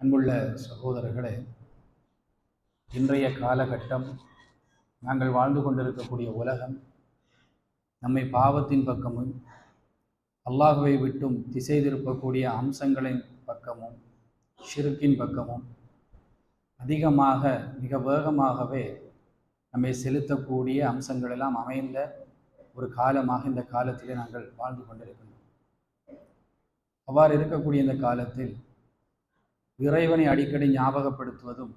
அன்புள்ள சகோதரர்களே, இன்றைய காலகட்டம் நாங்கள் வாழ்ந்து கொண்டிருக்கக்கூடிய உலகம் நம்மை பாவத்தின் பக்கமும் அல்லாஹுவை விட்டும் திசை திருப்பக்கூடிய அம்சங்களின் பக்கமும் ஷிர்கின் பக்கமும் அதிகமாக மிக வேகமாகவே நம்மை செலுத்தக்கூடிய அம்சங்கள் எல்லாம் அமைந்த ஒரு காலமாக இந்த காலத்திலே நாங்கள் வாழ்ந்து கொண்டிருக்கின்றோம். அவ்வாறு இருக்கக்கூடிய இந்த காலத்தில் இறைவனை அடிக்கடி ஞாபகப்படுத்துவதும்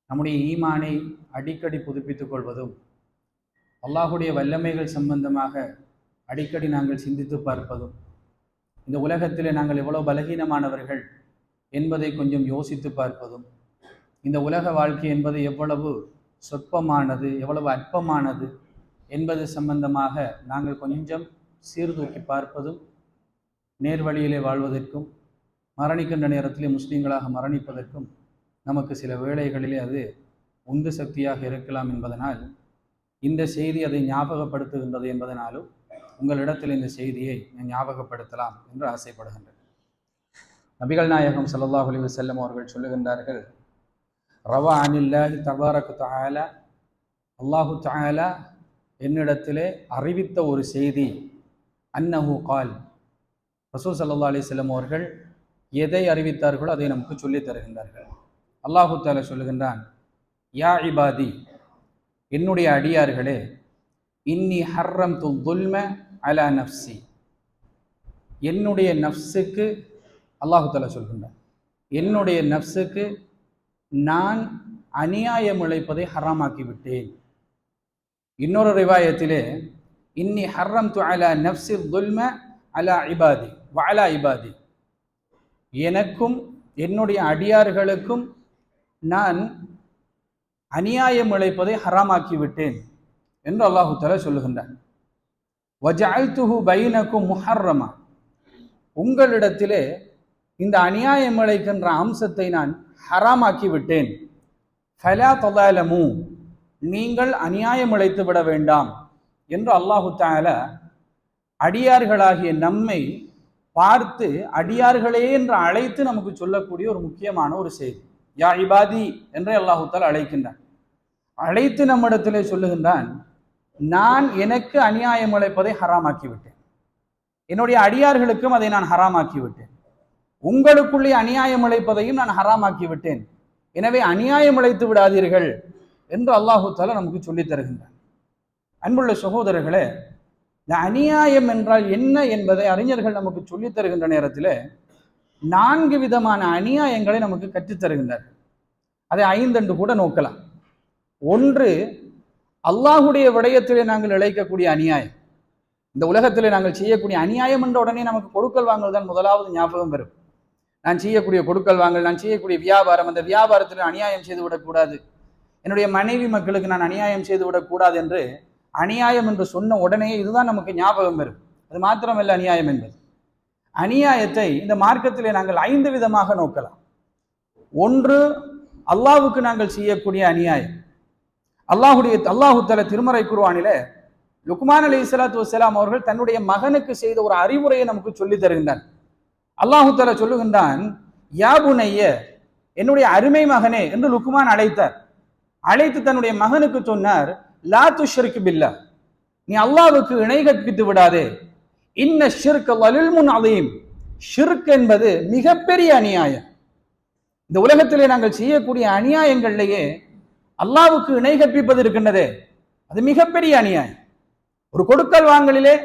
நம்முடைய ஈமானை அடிக்கடி புதுப்பித்துக் கொள்வதும் அல்லாஹுடைய வல்லமைகள் சம்பந்தமாக அடிக்கடி நாங்கள் சிந்தித்து பார்ப்பதும் இந்த உலகத்திலே நாங்கள் எவ்வளவு பலகீனமானவர்கள் என்பதை கொஞ்சம் யோசித்து பார்ப்பதும் இந்த உலக வாழ்க்கை என்பது எவ்வளவு சொற்பமானது, எவ்வளவு அற்பமானது என்பது சம்பந்தமாக நாங்கள் கொஞ்சம் சீர்தூக்கி பார்ப்பதும் நேர்வழியிலே வாழ்வதற்கும் மரணிக்கின்ற நேரத்திலே முஸ்லீம்களாக மரணிப்பதற்கும் நமக்கு சில வேளைகளிலே அது உந்து சக்தியாக இருக்கலாம் என்பதனால் இந்த செய்தி அதை ஞாபகப்படுத்துகின்றது என்பதனாலும் உங்களிடத்தில் இந்த செய்தியை ஞாபகப்படுத்தலாம் என்று ஆசைப்படுகின்றேன். நபிகள் நாயகம் ஸல்லல்லாஹு அலைஹி வஸல்லம் அவர்கள் சொல்லுகின்றார்கள், ரவா அனில்லாஹி தபாரக தஆலா, அல்லாஹு தஆலா என்னிடத்திலே அறிவித்த ஒரு செய்தி, அன்னஹு கால், ரசூல் ஸல்லல்லாஹு அலைஹி வஸல்லம் அவர்கள் எதை அறிவித்தார்களோ அதை நமக்கு சொல்லித் தருகின்றார்கள். அல்லாஹு தஆலா சொல்லுகின்றான், யா இபாதி, என்னுடைய அடியார்களே, இன்னி ஹர்ரம்து துல்ம அலா நஃப்சி, என்னுடைய நஃப்ஸுக்கு, அல்லாஹு தஆலா சொல்கின்றான், என்னுடைய நஃப்ஸுக்கு நான் அநியாயம் இழைப்பதை ஹராமாக்கி விட்டேன். இன்னொரு ரிவாயத்திலே இன்னி ஹர்ரம்து அலா நஃப்ஸி துல்ம அலா இபாதி வ அலா இபாதி, எனக்கும் என்னுடைய அடியார்களுக்கும் நான் அநியாயம் இழைப்பதை ஹராமாக்கி விட்டேன் என்று அல்லாஹு தஆலா சொல்லுகின்றான். வஜஅல்துஹு பைனக்கும் முஹர்ரமா, உங்களிடத்திலே இந்த அநியாயம் இழைக்கின்ற அம்சத்தை நான் ஹராமாக்கி விட்டேன். ஃபலா தஸலமு, நீங்கள் அநியாயம் இழைத்து விட வேண்டாம் என்று அல்லாஹு தஆலா அடியார்களாகிய நம்மை பார்த்து அடியார்களே என்று அழைத்து நமக்கு சொல்லக்கூடிய ஒரு முக்கியமான ஒரு செய்தி. யா இபாதி என்றே அல்லாஹு தஆலா அழைக்கின்றான். அழைத்து நம்மிடத்திலே சொல்லுகின்றான், நான் எனக்கு அநியாயம் இழைப்பதை ஹராமாக்கி விட்டேன், என்னுடைய அடியார்களுக்கும் அதை நான் ஹராமாக்கி விட்டேன், உங்களுக்குள்ளே அநியாயம் இழைப்பதையும் நான் ஹராமாக்கி விட்டேன், எனவே அநியாயம் இழைத்து விடாதீர்கள் என்று அல்லாஹு தஆலா நமக்கு சொல்லித் தருகின்றான். அன்புள்ள சகோதரர்களே, இந்த அநியாயம் என்றால் என்ன என்பதை அறிஞர்கள் நமக்கு சொல்லித் தருகின்ற நேரத்தில் 4 விதமான அநியாயங்களை நமக்கு கற்றுத் தருகின்றார்கள். அதை 5 என்று கூட நோக்கலாம். ஒன்று, அல்லாஹுடைய விடயத்திலே நாங்கள் இழைக்கக்கூடிய அநியாயம். இந்த உலகத்திலே நாங்கள் செய்யக்கூடிய அநியாயம் என்ற உடனே நமக்கு கொடுக்கல் வாங்கல் தான் முதலாவது ஞாபகம் வரும். நான் செய்யக்கூடிய கொடுக்கல் வாங்கல், நான் செய்யக்கூடிய வியாபாரம், அந்த வியாபாரத்தில் அநியாயம் செய்து விடக்கூடாது, என்னுடைய மனைவி மக்களுக்கு நான் அநியாயம் செய்து விடக்கூடாது என்று அநியாயம் என்று சொன்ன உடனே இதுதான் நமக்கு ஞாபகம் வரும். அது மாத்திரமல்ல, அநியாயம் என்பது, அநியாயத்தை இந்த மார்க்கத்திலே நாங்கள் 5 விதமாக நோக்கலாம். ஒன்று, அல்லாஹ்வுக்கு நாங்கள் செய்யக்கூடிய அநியாயம். அல்லாஹு தஆலா திருமறை குர்ஆனிலே லுக்மான் அலைஹிஸ்ஸலாத்து வஸ்ஸலாம் அவர்கள் தன்னுடைய மகனுக்கு செய்த ஒரு அறிவுரையை நமக்கு சொல்லி தருகின்றான். அல்லாஹு தஆலா சொல்லுகின்றான், யா புனைய, என்னுடைய அருமை மகனே என்று லுக்மான் அழைத்தார். அழைத்து தன்னுடைய மகனுக்கு சொன்னார், லா துஷ்ரிக் பில்லாஹ், நீ அல்லாஹ்வுக்கு இணை கற்பித்து விடாதே, இன்ன ஷிர்க லலுல்முன் அதீம், ஷிர்க் என்பது மிகப்பெரிய அநியாயம். இந்த உலகத்திலே நாங்கள் செய்யக்கூடிய அநியாயங்களிலேயே அல்லாஹ்வுக்கு இணை கற்பிப்பது இருக்கின்றதே, அது மிகப்பெரிய அநியாயம். ஒரு கொடுக்கல் வாங்கலிலே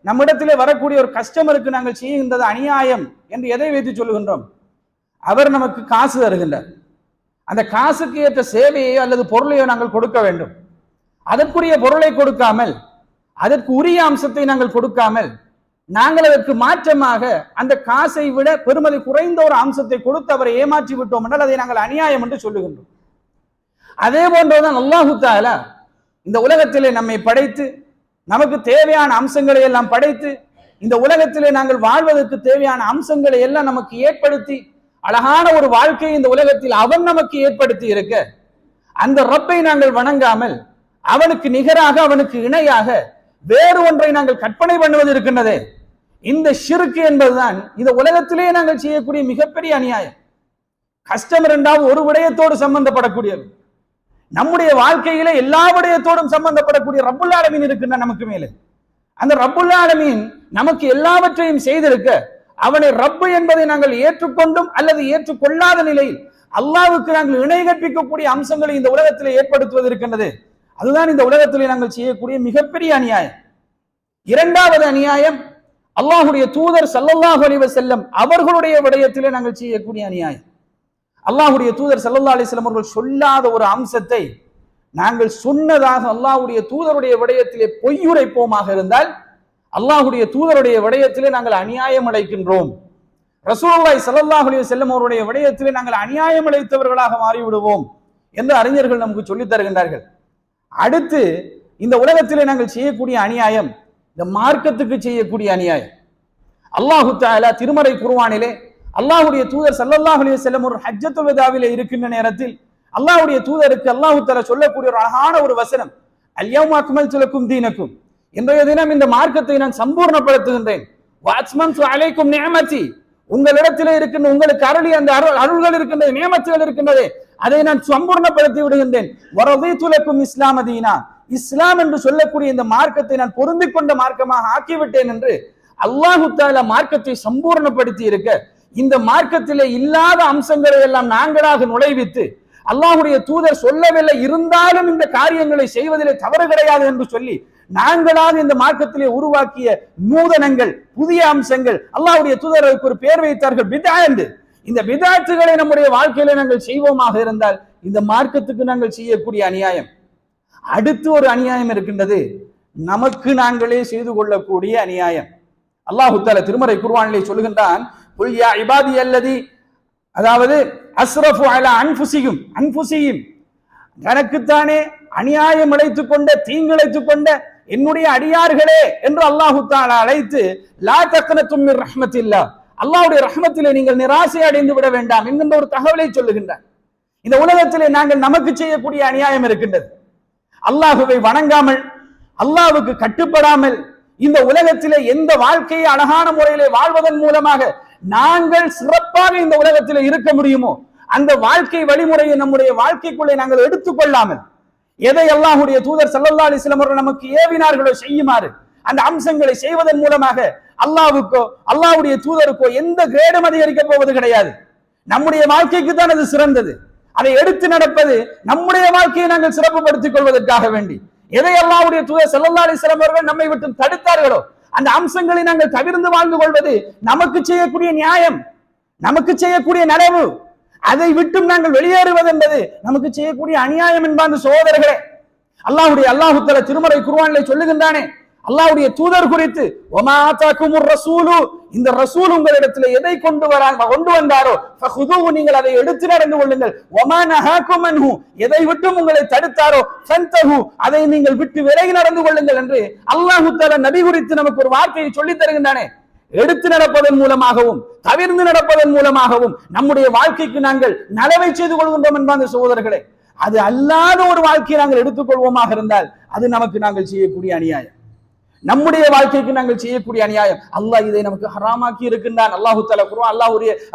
நம்மிடத்திலே வரக்கூடிய ஒரு கஸ்டமருக்கு நாங்கள் செய்கின்றது அநியாயம் என்று எதை வைத்து சொல்லுகின்றோம்? அவர் நமக்கு காசு தருகின்றார், அந்த காசுக்கு ஏற்ற சேவையோ அல்லது பொருளையோ நாங்கள் கொடுக்க வேண்டும். அதற்குரிய பொருளை கொடுக்காமல், அதற்கு உரிய அம்சத்தை நாங்கள் கொடுக்காமல், நாங்கள் அதற்கு மாற்றமாக அந்த காசை விட பெருமதி குறைந்த ஒரு அம்சத்தை கொடுத்து அவரை ஏமாற்றி விட்டோம் என்றால் அதை நாங்கள் அநியாயம் என்று சொல்லுகின்றோம். அதே போன்றதான் அல்லாஹு தஆலா இந்த உலகத்திலே நம்மை படைத்து நமக்கு தேவையான அம்சங்களை எல்லாம் படைத்து இந்த உலகத்திலே நாங்கள் வாழ்வதற்கு தேவையான அம்சங்களை எல்லாம் நமக்கு ஏற்படுத்தி அழகான ஒரு வாழ்க்கையை இந்த உலகத்தில் அவன் நமக்கு ஏற்படுத்தி இருக்க, அந்த ரப்பை நாங்கள் வணங்காமல் அவனுக்கு நிகராக அவனுக்கு இணையாக வேறு ஒன்றை நாங்கள் கற்பனை பண்ணுவது இருக்கின்றதே, இந்த ஷிர்க் என்பதுதான் இந்த உலகத்திலே நாங்கள் செய்யக்கூடிய மிகப்பெரிய அநியாயம். கஷ்டம் இரண்டாவது ஒரு விடயத்தோடு சம்பந்தப்படக்கூடியது. நம்முடைய வாழ்க்கையில எல்லா விடயத்தோடும் சம்பந்தப்படக்கூடிய ரப்புல் ஆலமீன் இருக்கின்ற நமக்கு மேலே. அந்த ரப்புல் ஆலமீன் நமக்கு எல்லாவற்றையும் செய்திருக்க, அவனை ரப்பு என்பதை நாங்கள் ஏற்றுக்கொண்டும் அல்லது ஏற்றுக்கொள்ளாத நிலையில் அல்லாஹ்வுக்கு நாங்கள் இணை கற்பிக்கக்கூடிய அம்சங்களை இந்த உலகத்தில் ஏற்படுத்துவது இருக்கின்றது. அதுதான் இந்த உலகத்திலே நாங்கள் செய்யக்கூடிய மிகப்பெரிய அநியாயம். இரண்டாவது அநியாயம், அல்லாஹ்வுடைய தூதர் ஸல்லல்லாஹு அலைஹி வஸல்லம் அவர்களுடைய விடயத்திலே நாங்கள் செய்யக்கூடிய அநியாயம். அல்லாஹ்வுடைய தூதர் ஸல்லல்லாஹு அலைஹி வஸல்லம் அவர்கள் சொல்லாத ஒரு அம்சத்தை நாங்கள் சொன்னதாக அல்லாஹ்வுடைய தூதருடைய விடயத்திலே பொய்யுரைப்போமாக இருந்தால் அல்லாஹ்வுடைய தூதருடைய விடயத்திலே நாங்கள் அநியாயம் இழைக்கின்றோம். ரசூலுல்லாஹி ஸல்லல்லாஹு அலைஹி வஸல்லம் அவருடைய விடயத்திலே நாங்கள் அநியாயம் இழைத்தவர்களாக மாறிவிடுவோம் என்று அறிஞர்கள் நமக்கு சொல்லித் தருகின்றார்கள். அடுத்து இந்த உலகத்திலே நாங்கள் செய்யக்கூடிய அநியாயம், இந்த மார்க்கத்துக்கு செய்யக்கூடிய அநியாயம். அல்லாஹு தஆலா திருமறை குர்ஆனிலே அல்லாஹ்வுடைய தூதர் ஸல்லல்லாஹு அலைஹி வஸல்லம் ஒரு ஹஜ்ஜத்துல் வதாவிலே இருக்கின்ற நேரத்தில் அல்லாஹ்வுடைய தூதருக்கு அல்லாஹு தஆலா சொல்லக்கூடிய ஒரு அழகான ஒரு வசனம், அல்யௌம அக்மல்து லக்கும் தீனக்கும், இன்றைய தினம் இந்த மார்க்கத்தை நான் சம்பூர்ணப்படுத்துகின்றேன். வஅத்மம்து அலைக்கும் நிஅமதி, உங்களிடத்திலே இருக்கின்ற உங்களுக்கு அருளிய அந்த அருள்கள் இருக்கின்றது, நியமத்துகள் இருக்கின்றது, அதை நான் சம்பூர்ணப்படுத்தி விடுகின்றேன். வரதீது லக்கும் இஸ்லாம தீனா, இஸ்லாம் என்று சொல்லக்கூடிய இந்த மார்க்கத்தை நான் பொருந்திக் கொண்ட மார்க்கமாக ஆக்கிவிட்டேன் என்று அல்லாஹு தஆலா மார்க்கத்தை சம்பூர்ணப்படுத்தி இருக்க, இந்த மார்க்கத்திலே இல்லாத அம்சங்களை எல்லாம் நாங்களாக நுழைவித்து அல்லாஹ்வுடைய தூதர் சொல்லவில்லை இருந்தாலும் இந்த காரியங்களை செய்வதிலே தவறு கிடையாது என்று சொல்லி நாங்களாக இந்த மார்க்கத்திலே உருவாக்கிய நூதனங்கள், புதிய அம்சங்கள், அல்லாஹ்வுடைய தூதருக்கு ஒரு பெயர் வைத்தார்கள் பித்ஆ என்று. இந்த பித்ஆத்துகளை நம்முடைய வாழ்க்கையில நாங்கள் செய்வோமாக இருந்தால் இந்த மார்க்கத்துக்கு நாங்கள் செய்யக்கூடிய அநியாயம். அடுத்து ஒரு அநியாயம் இருக்கின்றது, நமக்கு நாங்களே செய்து கொள்ளக்கூடிய அநியாயம். அல்லாஹு தஆலா திருமறை குர்ஆனிலே சொல்லுகின்றான், குல் யா இபாதி அல்லதி, அதாவது அஸ்ரஃபு அலா அன்ஃபுஸிஹிம், தனக்குத்தானே அநியாயம் இழைத்துக் கொண்ட, தீங்கிழைத்துக் கொண்ட என்னுடைய அடியார்களே என்று அல்லாஹு தஆலா அழைத்து, லா தக்னது மிர் ரஹ்மத்தில்லாஹ், அல்லாஹ்வுடைய ரஹ்மத்திலே நீங்கள் நிராசை அடைந்து விட வேண்டாம் என்கின்ற ஒரு தகவலை சொல்லுகின்றார். இந்த உலகத்திலே நாங்கள் நமக்கு செய்யக்கூடிய அநியாயம் இருக்கின்றது. அல்லாஹுவை வணங்காமல், அல்லாஹ்வுக்கு கட்டுப்படாமல் இந்த உலகத்திலே எந்த வாழ்க்கையை அழகான முறையிலே வாழ்வதன் மூலமாக நாங்கள் சிறப்பாக இந்த உலகத்திலே இருக்க முடியுமோ அந்த வாழ்க்கை வழிமுறையை நம்முடைய வாழ்க்கைக்குள்ளே நாங்கள் எடுத்துக்கொள்ளாமல், எதை அல்லாஹ்வுடைய தூதர் ஸல்லல்லாஹு அலைஹி வஸல்லம் அவர்கள் நமக்கு ஏவினார்களோ செய்யுமாறு அந்த அம்சங்களை செய்வதன் மூலமாக அல்லாஹ்வுக்கோ அல்லாஹ்வுடைய தூதருக்கோ எந்த கிரேடும் அதிகரிக்க போவது கிடையாது. நம்முடைய வாழ்க்கைக்கு தான் அது சிறந்தது. அதை எடுத்து நடப்பது நம்முடைய வாழ்க்கையை நாங்கள் சிறப்புப்படுத்திக் கொள்வதற்காக வேண்டி. எதை அல்லாஹ்வுடைய தூதர் ஸல்லல்லாஹு அலைஹி வஸல்லம் அவர்கள் நம்மை விட்டு தடுத்தார்களோ அந்த அம்சங்களை நாங்கள் தவிர்த்து வாழ்ந்து கொள்வது நமக்கு செய்யக்கூடிய நியாயம், நமக்கு செய்யக்கூடிய நனவு. அதை விட்டும் நாங்கள் வெளியேறுவது என்பது நமக்கு செய்யக்கூடிய அநியாயம் என்பார்ந்த சகோதரர்களே. அல்லாஹு தஆலா திருமறை குர்ஆனிலே சொல்லுகின்றானே அல்லாஹ்வுடைய தூதர் குறித்து, வமா ஆதாகுமுர் ரசூலு, இந்த ரசூல் உங்களிடத்தில் எதை கொண்டு வந்தாரோ ஃபஹுதுஹு, நீங்கள் அதை எடுத்து நடந்து கொள்ளுங்கள். வமா நஹாகும் அன்ஹு, எதை விட்டும் உங்களை தடுத்தாரோ ஃபன்தஹு, அதை நீங்கள் விட்டு விலகி நடந்து கொள்ளுங்கள் என்று அல்லாஹ் தஆலா நபி குறித்து நமக்கு ஒரு வார்த்தையை சொல்லித் தருகின்றானே. எடுத்து நடப்பதன் மூலமாகவும் தவிர்த்து நடப்பதன் மூலமாகவும் நம்முடைய வாழ்க்கைக்கு நாங்கள் நலவை செய்து கொள்கின்றோம் என்பாங்க சகோதரர்களே. அது அல்லாத ஒரு வாழ்க்கையை நாங்கள் எடுத்துக்கொள்வோமாக இருந்தால் அது நமக்கு நாங்கள் செய்யக்கூடிய அநியாயம், நம்முடைய வாழ்க்கைக்கு நாங்கள் செய்யக்கூடிய அநியாயம். அல்லாஹ் இதை நமக்கு ஹராமாக்கி இருக்கின்றான். அல்லாஹு தஆலா குர்ஆன்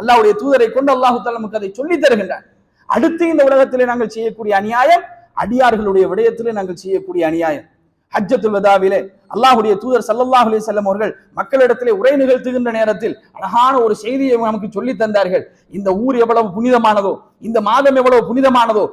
அல்லாஹ்வுடைய தூதரை கொண்டு அல்லாஹு தஆலா நமக்கு அதை சொல்லித் தருகின்றான். அடுத்து இந்த உலகத்திலே நாங்கள் செய்யக்கூடிய அநியாயம், அடியார்களுடைய விடயத்திலே நாங்கள் செய்யக்கூடிய அநியாயம். ஹஜ்ஜத்துல் வதாவிலே அல்லாஹ்வுடைய தூதர் ஸல்லல்லாஹு அலைஹி வஸல்லம் அவர்கள் மக்களிடத்திலே உரை நிகழ்த்துகின்ற நேரத்தில் அழகான ஒரு செய்தியை நமக்கு சொல்லி தந்தார்கள். இந்த ஊர் எவ்வளவு புனிதமானதோ, இந்த மாதம் எவ்வளவு புனிதமானதோ,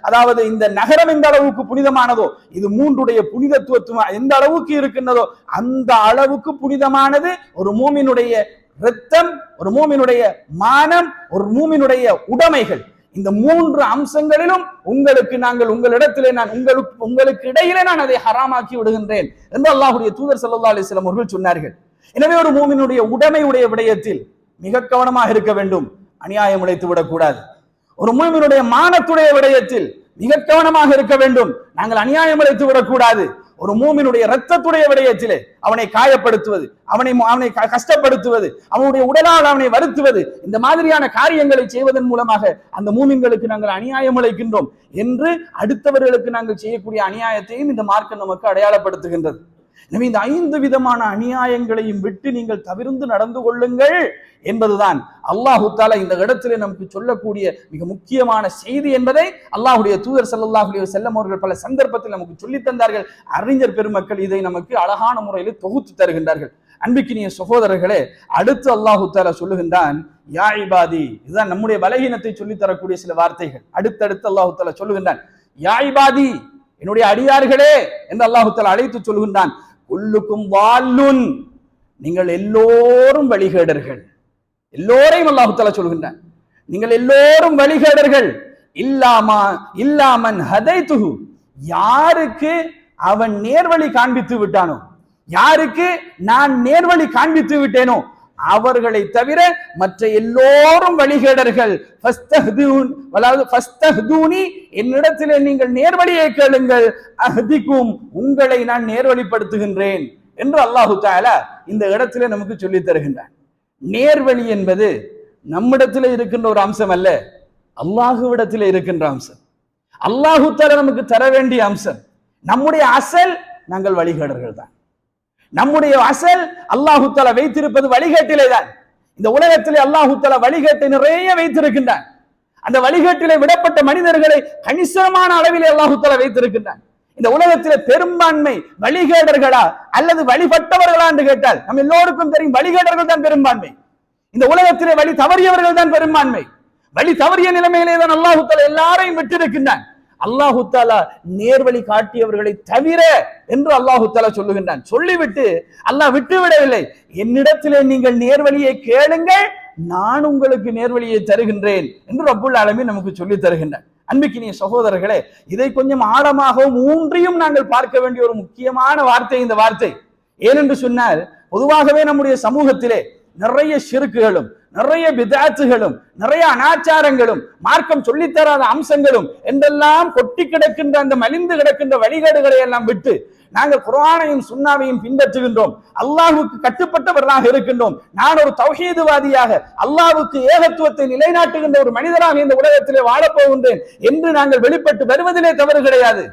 அதாவது இந்த நகரம் எந்த அளவுக்கு புனிதமானதோ, இது மூன்றுடைய புனிதத்துவம் எந்த அளவுக்கு இருக்கின்றதோ அந்த அளவுக்கு புனிதமானது ஒரு மூமினுடைய இரத்தம், ஒரு மூமினுடைய மானம், ஒரு மூமினுடைய உடைமைகள். இந்த மூன்று அம்சங்களிலும் உங்களிடத்திலே நான் உங்களுக்கு இடையிலே நான் அதை ஹராமாக்கி விடுகின்றேன் என்று அல்லாஹ்வுடைய தூதர் ஸல்லல்லாஹு அலைஹி வஸல்லம் அவர்கள் சொன்னார்கள். எனவே ஒரு மூமினுடைய உடைமையுடைய விடயத்தில் மிக கவனமாக இருக்க வேண்டும், அநியாயம் இழைத்து விடக்கூடாது. ஒரு மூமினுடைய மானத்துடைய விடயத்தில் மிக கவனமாக இருக்க வேண்டும், நாங்கள் அநியாயம் இழைத்து விடக்கூடாது. ஒரு மூமினுடைய இரத்தத்துடைய விடயத்திலே அவனை காயப்படுத்துவது, அவனை கஷ்டப்படுத்துவது, அவனுடைய உடலால் அவனை வருத்துவது, இந்த மாதிரியான காரியங்களை செய்வதன் மூலமாக அந்த மூமின்களுக்கு நாங்கள் அநியாயம் இழைக்கின்றோம் என்று அடுத்தவர்களுக்கு நாங்கள் செய்யக்கூடிய அநியாயத்தையும் இந்த மார்க்கம் நமக்கு அடையாளப்படுத்துகின்றது. எனவே இந்த 5 விதமான அநியாயங்களையும் விட்டு நீங்கள் தவிர்த்து நடந்து கொள்ளுங்கள் என்பதுதான் அல்லாஹு தஆலா இந்த இடத்திலே நமக்கு சொல்லக்கூடிய மிக முக்கியமான செய்தி என்பதை அல்லாஹ்வுடைய தூதர் ஸல்லல்லாஹு அலைஹி வஸல்லம் அவர்கள் பல சந்தர்ப்பத்தில் நமக்கு சொல்லித் தந்தார்கள். அறிஞர் பெருமக்கள் இதை நமக்கு அழகான முறையில் தொகுத்து தருகின்றார்கள். அன்பிக்கினிய சகோதரர்களே, அடுத்து அல்லாஹு தஆலா சொல்லுகின்றான், யா இபாதி. இதுதான் நம்முடைய பலகீனத்தை சொல்லித் தரக்கூடிய சில வார்த்தைகள். அடுத்தடுத்து அல்லாஹு தஆலா சொல்லுகின்றான், யா இபாதி, என்னுடைய அடியார்களே என்று அல்லாஹு தஆலா அழைத்து சொல்லுகின்றான். குல்லுக்கும் வால்லுன், நீங்கள் எல்லோரும் வழிகேடர்கள். எல்லோரையும் அல்லாஹு தஆலா சொல்கின்றான், நீங்கள் எல்லோரும் வழிகேடர்கள். இல்லாமன் ஹதைத்துஹு, யாருக்கு அவன் நேர்வழி காண்பித்து விட்டானோ, யாருக்கு நான் நேர்வழி காண்பித்து விட்டேனோ அவர்களை தவிர மற்ற எல்லோரும் வழிகேடர்கள். என்னிடத்திலே நீங்கள் நேர்வழியை கேளுங்கள், அஹ்திக்கும், உங்களை நான் நேர்வழிப்படுத்துகின்றேன் என்று அல்லாஹு தஆலா இந்த இடத்திலே நமக்கு சொல்லித் தருகின்றான். நேர்வழி என்பது நம்மிடத்தில் இருக்கின்ற ஒரு அம்சம் அல்ல, அல்லாஹுவிடத்தில் இருக்கின்ற அம்சம். அல்லாஹு தஆலா நமக்கு தர வேண்டிய அம்சம். நம்முடைய அசல் நாங்கள் வழிகேடர்கள் தான். நம்முடைய அசல் அல்லாஹு தஆலா வைத்திருப்பது வழிகேட்டிலே தான். இந்த உலகத்திலே அல்லாஹு தஆலா வழிகேட்டை நிறைய வைத்திருக்கின்றான். அந்த வழிகேட்டிலே விடப்பட்ட மனிதர்களை கணிசமான அளவிலே அல்லாஹு தஆலா வைத்திருக்கின்றான். இந்த உலகத்திலே பெரும்பான்மை வழிகேடர்களா அல்லது வழிபட்டவர்களா என்று கேட்டால் நம்ம எல்லோருக்கும் தெரியும், வழிகேடர்கள் தான் பெரும்பான்மை. இந்த உலகத்திலே வழி தவறியவர்கள் தான் பெரும்பான்மை. வழி தவறிய நிலைமையிலே தான் அல்லாஹு தஆலா எல்லாரையும் விட்டிருக்கின்றான். அல்லாஹு தஆலா நேர்வழி காட்டியவர்களை தவிர என்று அல்லாஹு தஆலா சொல்லுகின்றான். சொல்லிவிட்டு அல்லாஹ் விட்டுவிடவில்லை, என்னிடத்திலே நீங்கள் நேர்வழியை கேளுங்கள், நான் உங்களுக்கு நேர்வழியை தருகின்றேன் என்று ரப்புல் ஆலமீன் நமக்கு சொல்லி தருகின்றான். அன்பிக்கினிய சகோதரர்களே, இதை கொஞ்சம் ஆழமாகவும் ஊன்றியும் நாங்கள் பார்க்க வேண்டிய ஒரு முக்கியமான வார்த்தை இந்த வார்த்தை. ஏனென்று சொன்னால், பொதுவாகவே நம்முடைய சமூகத்திலே நிறைய ஷிர்க்குகளும் நிறைய பிதாத்துகளும் நிறைய அனாச்சாரங்களும் மார்க்கம் சொல்லித்தராத அம்சங்களும் என்றெல்லாம் கொட்டி கிடக்கின்ற அந்த மலிந்து கிடக்கின்ற வழிகேடுகளை எல்லாம் விட்டு நாங்கள் குர்ஆனையும் சுன்னாவையும் பின்பற்றுகின்றோம், அல்லாஹ்வுக்கு கட்டுப்பட்டவர்களாக இருக்கின்றோம். நான் ஒரு தௌஹீதுவாதியாக அல்லாஹ்வுக்கு ஏகத்துவத்தை நிலைநாட்டுகின்ற ஒரு மனிதராக இந்த உலகத்திலே வாழப்போகின்றேன் என்று நாங்கள் வெளிப்பட்டு வருவதிலே தவறு கிடையாது.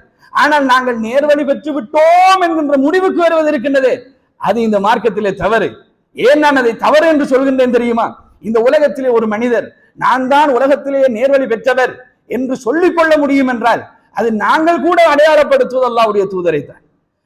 ஆனால் நாங்கள் நேர்வழி பெற்று விட்டோம் என்கின்ற முடிவுக்கு வருவது இருக்கின்றது, அது இந்த மார்க்கத்திலே தவறு. ஏன் நான் அதை தவறு என்று சொல்கின்றேன் தெரியுமா? இந்த உலகத்திலே ஒரு மனிதர் நான் தான் உலகத்திலேயே நேர்வழி பெற்றவர் என்று சொல்லிக் கொள்ள முடியும் என்றால் அது நாங்கள் கூட அடையாளப்படுத்துவது அல்லாஹ்வுடைய தூதரை தான்,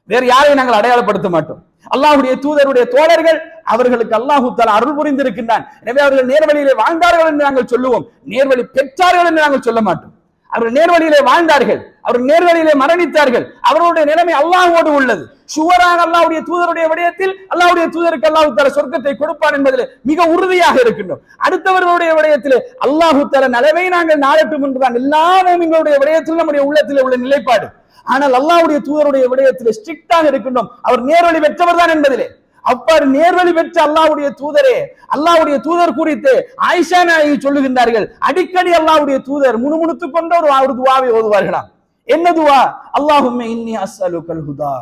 வேறு யாரையும் நாங்கள் அடையாளப்படுத்த மாட்டோம். அல்லாஹ்வுடைய தூதருடைய தோழர்கள், அவர்களுக்கு அல்லாஹ் தஆலா அருள் புரிந்திருக்கின்றான். எனவே அவர்கள் நேர்வழியிலே வாழ்ந்தார்கள் என்று நாங்கள் சொல்லுவோம், நேர்வழி பெற்றார்கள் என்று நாங்கள் சொல்ல மாட்டோம். அவர்கள் நேர்வழியிலே வாழ்ந்தார்கள், அவர்கள் நேர்வழியிலே மரணித்தார்கள், அவர்களுடைய நிலைமை அல்லாஹ்வோடு உள்ளது. ஷுவரான அல்லாஹ்வுடைய தூதருடைய விடயத்தில் அல்லாஹ்வுடைய தூதருக்கு அல்லாஹ் தஆலா சொர்க்கத்தை கொடுப்பான் என்பதிலே மிக உறுதியாக இருக்கின்றோம். அடுத்தவர்களுடைய விடயத்திலே அல்லாஹ் தஆலா நலவை நாங்கள் நாடட்டும் என்றுதான் எல்லா மூமின்களுடைய விடயத்தில் நம்முடைய உள்ளத்திலே உள்ள நிலைப்பாடு. ஆனால் அல்லாஹ்வுடைய தூதருடைய விடயத்திலே ஸ்ட்ரிக்டாக இருக்கின்றோம், அவர் நேர்வழி பெற்றவர் தான் என்பதிலே. அவ்வாறு நேர்வழி பெற்ற அல்லாஹ்வுடைய தூதரே, அல்லாஹ்வுடைய தூதர் குறித்து ஆயிஷா நாயகி சொல்லுகின்றார்கள், அடிக்கடி அல்லாஹ்வுடைய தூதர் முணுமுணுத்துக் கொண்ட ஒரு துஆவை ஓதுவார்களாம். என்ன துஆ? அல்லாஹும்ம இன்னி அஸ்அலுகல் ஹுதா,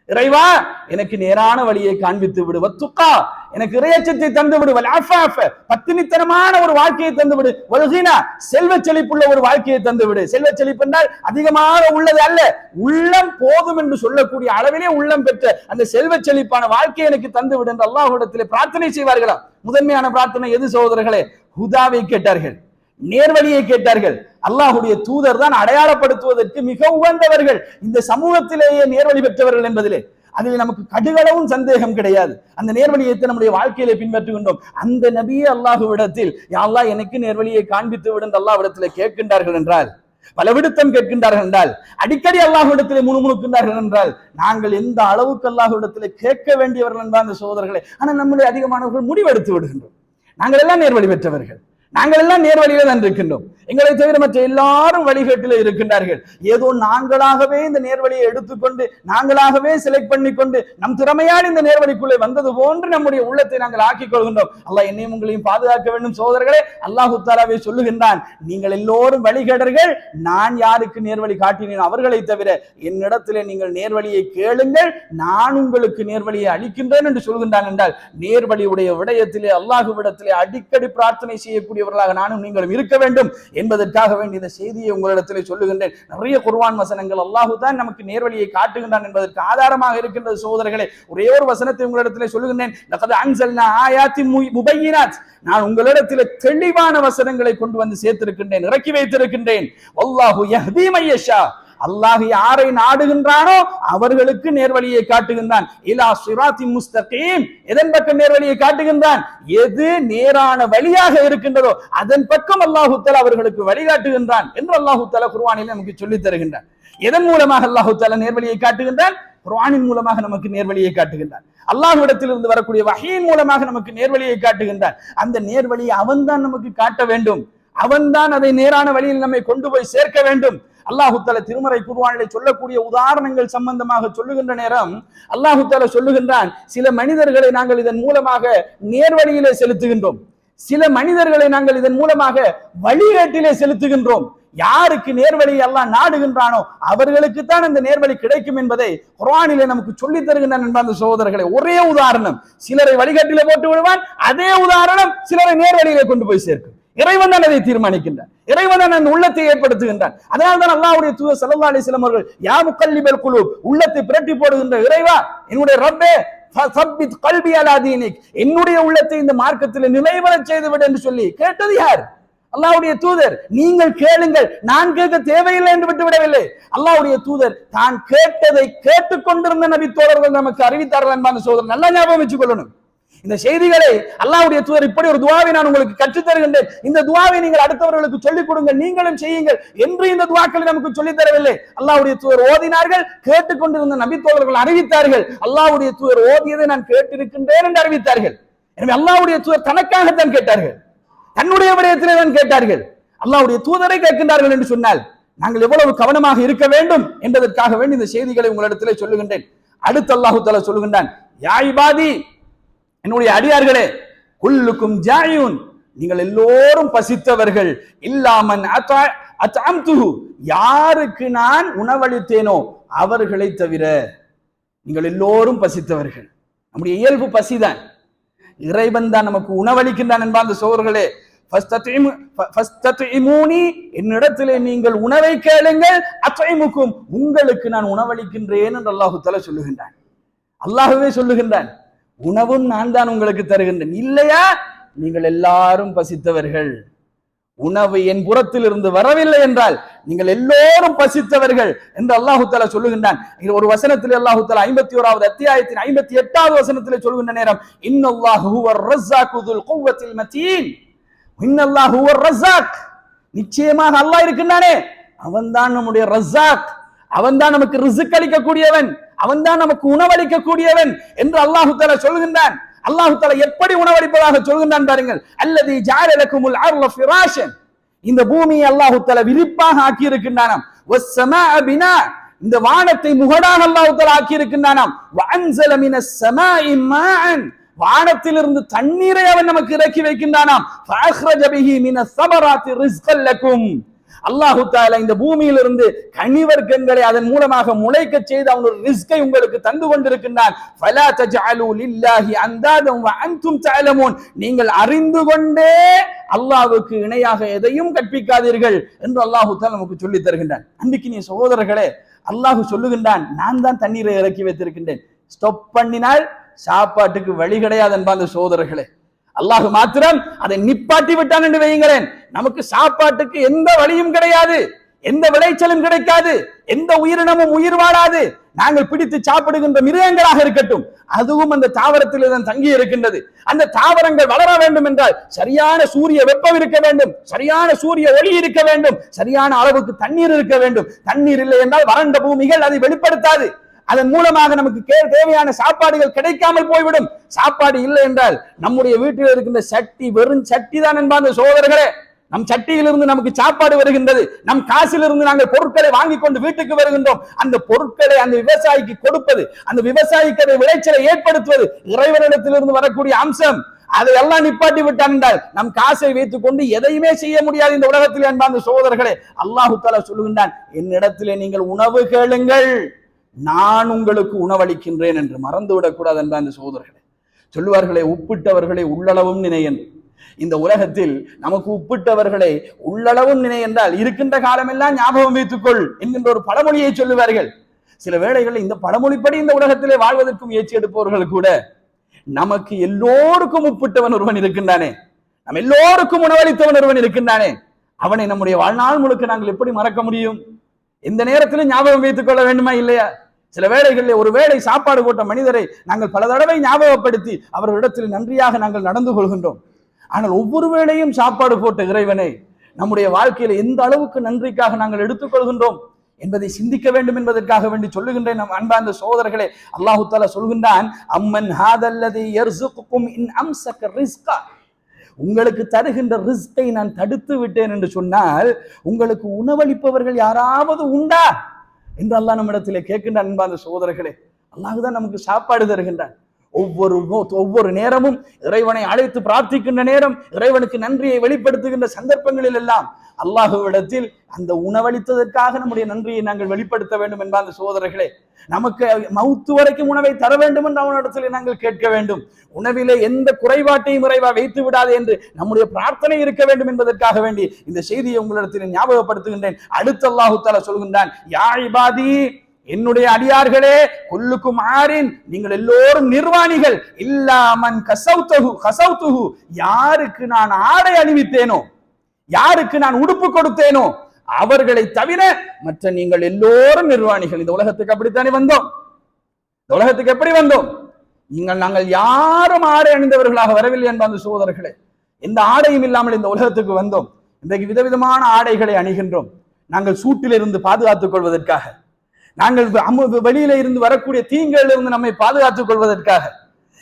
இறைவா எனக்கு நேரான வழியை காண்பித்து விடு, வத்துகா எனக்கு இறையச்சத்தை தந்து விடு, வல் அஃபாஃப பத்தினித்தனமான ஒரு வாழ்க்கையை தந்து விடு, வல் கினா செல்வ செழிப்புள்ள ஒரு வாழ்க்கையை தந்து விடு. செல்வ செழிப்பு என்றால் அதிகமாக உள்ளது அல்ல, உள்ளம் போதும் என்று சொல்லக்கூடிய அளவிலே உள்ளம் பெற்ற அந்த செல்வ செழிப்பான வாழ்க்கையை எனக்கு தந்து விடு என்று அல்லாஹ்விடத்திலே பிரார்த்தனை செய்வார்களாம். முதன்மையான பிரார்த்தனை எது சகோதரர்களே? ஹுதாவை கேட்டார்கள், நேர்வழியை கேட்டார்கள். அல்லாஹ்வுடைய தூதர் தான் அடையாளப்படுத்துவதற்கு மிக உகந்தவர்கள் இந்த சமூகத்திலேயே நேர்வழி பெற்றவர்கள் என்பதிலே அதில் நமக்கு கடுகளவும் சந்தேகம் கிடையாது. அந்த நேர்வழியை நம்முடைய வாழ்க்கையிலே பின்பற்றுகின்றோம். அந்த நபியே அல்லாஹ்விடத்தில் யா அல்லாஹ் எனக்கு நேர்வழியை காண்பித்து விடு என்று அல்லாஹ்விடத்திலே கேட்கின்றார்கள் என்றால், பல விடுத்தம் கேட்கின்றார்கள் என்றால், அடிக்கடி அல்லாஹ்விடத்திலே முணுமுணுக்கின்றார்கள் என்றால், நாங்கள் எந்த அளவுக்கு அல்லாஹ்விடத்திலே கேட்க வேண்டியவர்கள் என்பார் அந்த சகோதரர்களை. ஆனால் நம்முடைய அதிகமானவர்கள் முடிவெடுத்து விடுகின்றோம், நாங்கள் எல்லாம் நேர்வழி பெற்றவர்கள், நாங்கள் எல்லாம் நேர்வழியில தான் இருக்கின்றோம், எங்களை தவிர மற்ற எல்லாரும் வழிகேட்டில் இருக்கின்றார்கள். ஏதோ நாங்களாகவே இந்த நேர்வழியை எடுத்துக்கொண்டு நாங்களாகவே செலக்ட் பண்ணிக்கொண்டு நம் திறமையால் இந்த நேர்வழிக்குள்ளே வந்தது போன்று நம்முடைய உள்ளத்தை நாங்கள் ஆக்கிக் கொள்கின்றோம். அல்லாஹ் என்னையும் உங்களையும் பாதுகாக்க வேண்டும் சகோதரர்களே. அல்லாஹ் தஆலாவே சொல்லுகின்றான், நீங்கள் எல்லோரும் வழிகேடர்கள், நான் யாருக்கு நேர்வழி காட்டினேன் அவர்களை தவிர என்னிடத்திலே நீங்கள் நேர்வழியை கேளுங்கள், நான் உங்களுக்கு நேர்வழியை அளிக்கின்றேன் என்று சொல்கின்றான். என்றால் நேர்வழியுடைய விடயத்திலே அல்லாஹ்விடத்திலே அடிக்கடி பிரார்த்தனை செய்யக்கூடிய இருக்கக்கூடியவர்களாக நானும் நீங்களும் இருக்க வேண்டும் என்பதற்காக வேண்டிய இந்த செய்தியை உங்களிடத்தில் சொல்லுகின்றேன். நிறைய குர்ஆன் வசனங்கள் அல்லாஹ் தான் நமக்கு நேர்வழியை காட்டுகின்றான் என்பதற்கு ஆதாரமாக இருக்கின்றது சகோதரர்களே. ஒரே ஒரு வசனத்தை உங்களிடத்தில் சொல்லுகின்றேன். லகத் அன்ஸல்னா ஆயாத்தின் முபையினாத், நான் உங்களிடத்தில் தெளிவான வசனங்களை கொண்டு வந்து சேர்த்திருக்கின்றேன், இறக்கி வைத்திருக்கின்றேன். வல்லாஹு யஹ்தி மய்யஷா, அல்லாஹ் யாரை நாடுகின்றானோ அவர்களுக்கு நேர்வழியை காட்டுகின்றான். இலா சிராத்தி முஸ்தகீம், எதன் பக்கம் நேர்வழியை காட்டுகின்றான்? எது நேரான வழியாக இருக்கின்றதோ அதன் பக்கம் அல்லாஹு தஆலா அவர்களுக்கு வழிகாட்டுகின்றான் என்று அல்லாஹு தஆலா குர்ஆனில் நமக்கு சொல்லித் தருகின்றான். எதன் மூலமாக அல்லாஹு தஆலா நேர்வழியை காட்டுகின்றான்? குர்ஆனின் மூலமாக நமக்கு நேர்வழியை காட்டுகின்றான். அல்லாஹ்விடத்திலிருந்து வரக்கூடிய வஹீயின் மூலமாக நமக்கு நேர்வழியை காட்டுகின்றான். அந்த நேர்வழியை அவன்தான் நமக்கு காட்ட வேண்டும், அவன்தான் அதை நேரான வழியில் நம்மை கொண்டு போய் சேர்க்க வேண்டும். அல்லாஹு தஆலா திருமறை குர்ஆனிலே சொல்லக்கூடிய உதாரணங்கள் சம்பந்தமாக சொல்லுகின்ற நேரம் அல்லாஹு தஆலா சொல்லுகின்றான், சில மனிதர்களை நாங்கள் இதன் மூலமாக நேர்வழியிலே செலுத்துகின்றோம், சில மனிதர்களை நாங்கள் இதன் மூலமாக வழிகேட்டிலே செலுத்துகின்றோம். யாருக்கு நேர்வழி அல்லாஹ் நாடுகின்றானோ அவர்களுக்கு தான் அந்த நேர்வழி கிடைக்கும் என்பதை குர்ஆனிலே நமக்கு சொல்லித் தருகின்றான் என்பார்ந்த சகோதரர்களை. ஒரே உதாரணம், சிலரை வழிகாட்டிலே போட்டு விடுவான், அதே உதாரணம் சிலரை நேர்வழியிலே கொண்டு போய் சேர்க்கும். இறைவன் தான் அதை தீர்மானிக்கின்றான், இறைவன் தான் அந்த உள்ளத்தை ஏற்படுத்துகின்றான். அதனால் தான் அல்லாஹ்வுடைய தூதர் ஸல்லல்லாஹு அலைஹி வஸல்லம் அவர்கள் யா முகல்லிபல் குலூப், உள்ளத்தை பிரட்டி போடுகின்ற இறைவா, என்னுடைய ரப்பே ஃபஸப்பித் கல்பி அலா தீனிக், என்னுடைய உள்ளத்தை இந்த மார்க்கத்தில் நிலைவரச் செய்து விடு என்று சொல்லி கேட்டது யார்? அல்லாஹ்வுடைய தூதர். நீங்கள் கேளுங்கள், நான் கேட்க தேவையில்லை என்று விட்டு விடவில்லை. அல்லாஹ்வுடைய தூதர் தான் கேட்டதை கேட்டுக்கொண்டிருந்த நபி தோழர்கள் நமக்கு அறிவித்தார்கள் என்பாங்க சோதரர், நல்லா ஞாபகம் வச்சுக் கொள்ளணும். இந்த செய்திகளை அல்லாஹ்வுடைய தூதர் இப்படி ஒரு துஆவை நான் உங்களுக்கு கற்றுத் தருகின்றேன், இந்த துஆவை நீங்கள் அடுத்தவர்களுக்கு சொல்லிக் கொடுங்க, நீங்களும் செய்யுங்கள் என்று இந்த துஆக்களை நமக்கு சொல்லித் தரவில்லை. அல்லாஹ்வுடைய தூதர் ஓதினார்கள், கேட்டுக்கொண்டிருந்த நபி தோழர்கள் அறிவித்தார்கள். அல்லாஹ்வுடைய தூதர் ஓதியதை நான் கேட்டிருக்கின்றேன் என்று அறிவித்தார்கள். எனவே அல்லாஹ்வுடைய தூதர் தனக்காகத்தான் கேட்டார்கள், தன்னுடைய விடயத்திலே தான் கேட்டார்கள். அல்லாஹ்வுடைய தூதரை கேட்கின்றார்கள் என்று சொன்னால் நாங்கள் எவ்வளவு கவனமாக இருக்க வேண்டும் என்பதற்காக வேண்டி இந்த செய்திகளை உங்களிடத்திலே சொல்லுகின்றேன். அடுத்து அல்லாஹ் தஆலா சொல்லுகின்றான், யா இபாதி, என்னுடைய அடியார்களே, குல்லுக்கும் ஜாயிஉன், நீங்கள் எல்லோரும் பசித்தவர்கள், இல்லாமன் அத்அம்துஹு, யாருக்கு நான் உணவளித்தேனோ அவர்களை தவிர நீங்கள் எல்லோரும் பசித்தவர்கள். நம்முடைய இயல்பு பசிதான், இறைவன் தான் நமக்கு உணவளிக்கின்றான் என்பார்ந்த சகோதரர்களே. என்னிடத்திலே நீங்கள் உணவை கேளுங்கள், அத்இமுக்கும், உங்களுக்கு நான் உணவளிக்கின்றேன் என்று அல்லாஹ் தஆலா சொல்லுகின்றான். அல்லாஹ்வே சொல்லுகின்றான், உணவும் நான் தான் உங்களுக்கு தருகின்றேன், இல்லையா நீங்கள் எல்லாரும் பசித்தவர்கள், உணவு என் புறத்தில் இருந்து வரவில்லை என்றால் நீங்கள் எல்லோரும் பசித்தவர்கள் என்று அல்லாஹு தஆலா சொல்லுகின்றான். ஒரு வசனத்தில் அல்லாஹு தஆலா 51வது அத்தியாயத்தின் 58வது வசனத்திலே சொல்லுகின்ற நேரம், இன்னல்லாஹு ஹுவர் ரஸ்ஸாக்கு துல் குவ்வத்தில் மதீன், இன்னல்லாஹு ஹுவர் ரஸ்ஸாக், நிச்சயமாக அல்லாஹ் இருக்கின்றானே அவன்தான் நம்முடைய ரஸ்ஸாக், அவன்தான் நமக்கு ரிஸ்க் அளிக்கக்கூடியவன், அவன்தான் நமக்கு உணவளிக்கக்கூடியவன் என்று அல்லாஹு தஆலா சொல்கின்றான். அல்லாஹு தஆலா எப்படி உணவளிப்பதாக சொல்கின்றான் பாருங்கள். அல்லதி ஜஅல லகுமுல் அர்ல ஃபிராஷன், இந்த பூமியை அல்லாஹு தஆலா விரிப்பாக ஆக்கி இருக்கின்றானாம். வஸ்ஸமாஅ பினா, இந்த வானத்தை முகடாக அல்லாஹு தஆலா ஆக்கி இருக்கின்றானாம். வஅன்ஸல மினஸ் ஸமாஇ மாஅன், வானத்திலிருந்து தண்ணீரை அவன் நமக்கு இறக்கி வைக்கின்றானாம். ஃபஅக்ரஜ பிஹி மினஸ் ஸமராத்தி ரிஸ்கல் லகும், அல்லாஹு தஆலா இந்த பூமியிலிருந்து கனிவர்க்கங்களை அதன் மூலமாக முளைக்க செய்து அவன் ஒரு ரிஸ்கை உங்களுக்கு தந்து கொண்டிருக்கின்றான். ஃபலா தஜஅலு லில்லாஹி அந்தாதன் வ அன்தும் தஅலமூன், நீங்கள் அறிந்து கொண்டே அல்லாஹ்வுக்கு இணையாக எதையும் கற்பிக்காதீர்கள் என்று அல்லாஹு தஆலா நமக்கு சொல்லி தருகின்றான். அன்பிக்கினிய சகோதரர்களே, அல்லாஹ் சொல்லுகின்றான், நான் தான் தண்ணீரை இறக்கி வைத்திருக்கின்றேன், ஸ்டாப் பண்ணினால் சாப்பாட்டுக்கு வழி கிடையாது என்பாங்க சகோதரர்களே. அல்லாஹ் மாத்திரம் அதை நிப்பாட்டி விட்டான் என்று வையுங்களேன், நமக்கு சாப்பாட்டுக்கு எந்த வழியும் கிடையாது, எந்த விளைச்சலும் கிடைக்காது, எந்த உயிரினமும் உயிர் வாழாது. நாங்கள் பிடித்து சாப்பிடுகின்ற மிருகங்களாக இருக்கட்டும், அதுவும் அந்த தாவரத்தில் தான் தங்கி இருக்கின்றது. அந்த தாவரங்கள் வளர வேண்டும் என்றால் சரியான சூரிய வெப்பம் இருக்க வேண்டும், சரியான சூரிய ஒளி இருக்க வேண்டும், சரியான அளவுக்கு தண்ணீர் இருக்க வேண்டும். தண்ணீர் இல்லை என்றால் வறண்ட பூமிகள் அதை வெளிப்படுத்தாது. அதன் மூலமாக நமக்கு தேவையான சாப்பாடுகள் கிடைக்காமல் போய்விடும். சாப்பாடு இல்லை என்றால் நம்முடைய வீட்டில் இருக்கின்ற சட்டி வெறும் சட்டி தான் என்பாங்க சோதரர்களே. நம் சட்டியிலிருந்து நமக்கு சாப்பாடு வருகின்றது, நம் காசிலிருந்து நாங்கள் பொருட்களை வாங்கி கொண்டு வீட்டுக்கு வருகின்றோம். அந்த பொருட்களை அந்த விவசாயிக்கு கொடுப்பது, அந்த விவசாயிக்கு அதை விளைச்சலை ஏற்படுத்துவது இறைவனிடத்திலிருந்து வரக்கூடிய அம்சம். அதை எல்லாம் நிப்பாட்டி விட்டான் என்றால் நம் காசை வைத்துக் கொண்டு எதையுமே செய்ய முடியாது இந்த உலகத்தில் என்பாங்க சோதரர்களே. அல்லாஹு தஆலா சொல்லுகின்றான், என்னிடத்திலே நீங்கள் உணவு கேளுங்கள், நான் உங்களுக்கு உணவளிக்கின்றேன் என்று மறந்துவிடக் கூடாது என்பாங்க சோதரர்களே. சொல்லுவார்களே, உப்பிட்டவர்களை உள்ளளவும் நினை என்று. இந்த உலகத்தில் நமக்கு உப்பிட்டவர்களை உள்ளளவும் நினை என்றால் இருக்கின்ற காலமெல்லாம் ஞாபகம் வைத்துக்கொள் என்கின்ற ஒரு பழமொழியை சொல்லுவார்கள். சில வேளைகளில் இந்த பழமொழிப்படி இந்த உலகத்திலே வாழ்வதற்கும் முயற்சி எடுப்பவர்கள் கூட நமக்கு எல்லோருக்கும் உப்பிட்டவன் ஒருவன் இருக்கின்றானே, நம் எல்லோருக்கும் உணவளித்தவன் ஒருவன் இருக்கின்றானே, அவனை நம்முடைய வாழ்நாள் முழுக்க நாங்கள் எப்படி மறக்க முடியும்? எந்த நேரத்திலும் ஞாபகம் வைத்துக் கொள்ள வேண்டுமா இல்லையா? சில வேளைகளில் ஒரு வேளை சாப்பாடு போட்ட மனிதரை நாங்கள் பல தடவை ஞாபகப்படுத்தி அவர்களிடத்தில் நன்றியாக நாங்கள் நடந்து கொள்கின்றோம். ஆனால் ஒவ்வொரு வேளையும் சாப்பாடு போட்ட இறைவனை நம்முடைய வாழ்க்கையில எந்த அளவுக்கு நன்றிக்காக நாங்கள் எடுத்துக்கொள்கின்றோம் என்பதை சிந்திக்க வேண்டும் என்பதற்காக வேண்டி சொல்லுகின்றேன். நம் அன்பார்ந்த சகோதரர்களே, அல்லாஹு தஆலா சொல்கின்றான், அம்மன் ஹாதல்லதி யர்ஸுகுகும் இன் அம்ஸக ரிஸ்கா, உங்களுக்கு தருகின்ற ரிஸ்கை நான் தடுத்து விட்டேன் என்று சொன்னால் உங்களுக்கு உணவளிப்பவர்கள் யாராவது உண்டா என்று அல்லாஹ் நம்மிடத்திலே கேட்கின்றான். அன்பார்ந்த சகோதரர்களே, அல்லாஹ் தான் நமக்கு சாப்பாடு தருகின்றான். ஒவ்வொரு நேரமும் இறைவனை அழைத்து பிரார்த்திக்கின்ற நேரம், இறைவனுக்கு நன்றியை வெளிப்படுத்துகின்ற சந்தர்ப்பங்களில் எல்லாம் அல்லாஹுவிடத்தில் அந்த உணவளித்ததற்காக நம்முடைய நன்றியை நாங்கள் வெளிப்படுத்த வேண்டும் என்பார் அந்த சகோதரர்களே. நமக்கு மவுத்து வரைக்கும் உணவை தர வேண்டும் என்று அவனிடத்தில் நாங்கள் கேட்க வேண்டும். உணவிலே எந்த குறைபாட்டையும் இறைவா வைத்து விடாது என்று நம்முடைய பிரார்த்தனை இருக்க வேண்டும் என்பதற்காக வேண்டி இந்த செய்தியை உங்களிடத்தில் ஞாபகப்படுத்துகின்றேன். அடுத்து அல்லாஹு தஆலா சொல்கின்றான், யா இபாதி, என்னுடைய அடியார்களே, குல்லுக்கும் ஆரின், நீங்கள் எல்லோரும் நிர்வாணிகள், இல்லாமன் கசௌத்துஹு, யாருக்கு நான் ஆடை அணிவித்தேனோ, யாருக்கு நான் உடுப்பு கொடுத்தேனோ அவர்களை தவிர மற்ற நீங்கள் எல்லோரும் நிர்வாணிகள். இந்த உலகத்துக்கு அப்படித்தானே வந்தோம்? இந்த உலகத்துக்கு எப்படி வந்தோம்? நாங்கள் யாரும் ஆடை அணிந்தவர்களாக வரவில்லை என்பார்ந்த சகோதரர்களே. எந்த ஆடையும் இல்லாமல் இந்த உலகத்துக்கு வந்தோம். இன்றைக்கு விதவிதமான ஆடைகளை அணிகின்றோம். நாங்கள் சூட்டிலிருந்து பாதுகாத்துக் கொள்வதற்காக, நாங்கள் வெளியில இருந்து வரக்கூடிய தீங்களிலிருந்து நம்மை பாதுகாத்துக் கொள்வதற்காக,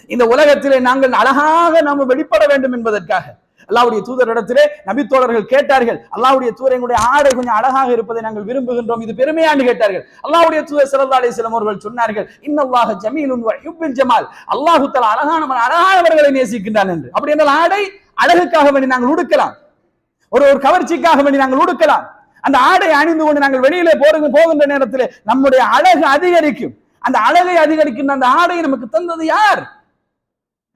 இந்த உலகத்திலே நாங்கள் அழகாக நாம் வெளிப்பட வேண்டும் என்பதற்காக அல்லாஹ்வுடைய தூதரிடத்திலே நபித்தோழர்கள் கேட்டார்கள், அல்லாஹ்வுடைய தூதர், எங்களுடைய ஆடை கொஞ்சம் அழகாக இருப்பதை நாங்கள் விரும்புகின்றோம், இது பெருமையாண்டு கேட்டார்கள். அல்லாஹ்வுடைய தூதர் ஸல்லல்லாஹு அலைஹி வஸல்லம் அவர்கள் சொன்னார்கள், இன்னல்லாஹ ஜமீலுன் வ யுஹிப்புல் ஜமால், அல்லாஹ் தஆலா அழகானவர்களை நேசிக்கின்றான் என்று. அப்படி என்றால் ஆடை அழகுக்காக வேண்டி நாங்கள் உடுக்கலாம், ஒரு கவர்ச்சிக்காக வேண்டி நாங்கள் உடுக்கலாம். அந்த ஆடை அணிந்து கொண்டு நாங்கள் வெளியிலே போகின்ற நேரத்தில் நம்முடைய அழகு அதிகரிக்கும். அந்த அழகை அதிகரிக்கின்ற அந்த ஆடையை நமக்கு தந்தது யார்?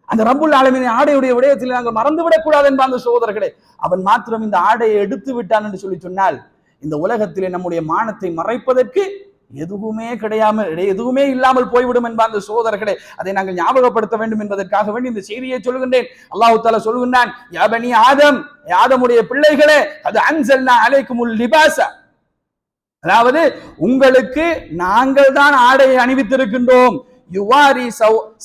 அந்த ரப்புல் ஆலமீன் ஆடையுடைய விடயத்தில் நாங்கள் மறந்துவிடக் கூடாது என்பார்ந்த சகோதரர்களே. அவன் மாத்திரம் இந்த ஆடையை எடுத்து விட்டான் என்று சொல்லி சொன்னால் இந்த உலகத்திலே நம்முடைய மானத்தை மறைப்பதற்கு எதுவுமே இல்லாமல் போய்விடும் என்பார்ந்த சகோதரர்களே. அதை நாங்கள் ஞாபகப்படுத்த வேண்டும் என்பதற்காக வேண்டி இந்த செய்தியை சொல்கின்றேன். அல்லாஹ் தஆலா சொல்கின்றான், யா பனி ஆதம், ஆதமுடைய பிள்ளைகளே, அது அன்ஸல்னா அலைக்குமுல் லிபாஸ, அதாவது உங்களுக்கு நாங்கள் தான் ஆடையை அணிவித்திருக்கின்றோம். யுவாரி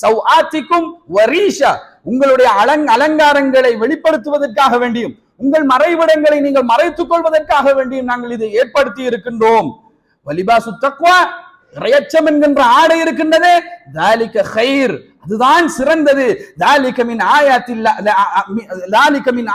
சௌஆத்திக்கும் வரீஷா, உங்களுடைய அலங்காரங்களை வெளிப்படுத்துவதற்காக வேண்டியும் உங்கள் மறைவிடங்களை நீங்கள் மறைத்துக் கொள்வதற்காக வேண்டியும் நாங்கள் இதை ஏற்படுத்தி இருக்கின்றோம். வலிபாசு தக்வா, இறையச்சம் என்கின்ற ஆடை இருக்கின்றதே, தாலிக கைர், அதுதான் சிறந்தது. தாலிக மின்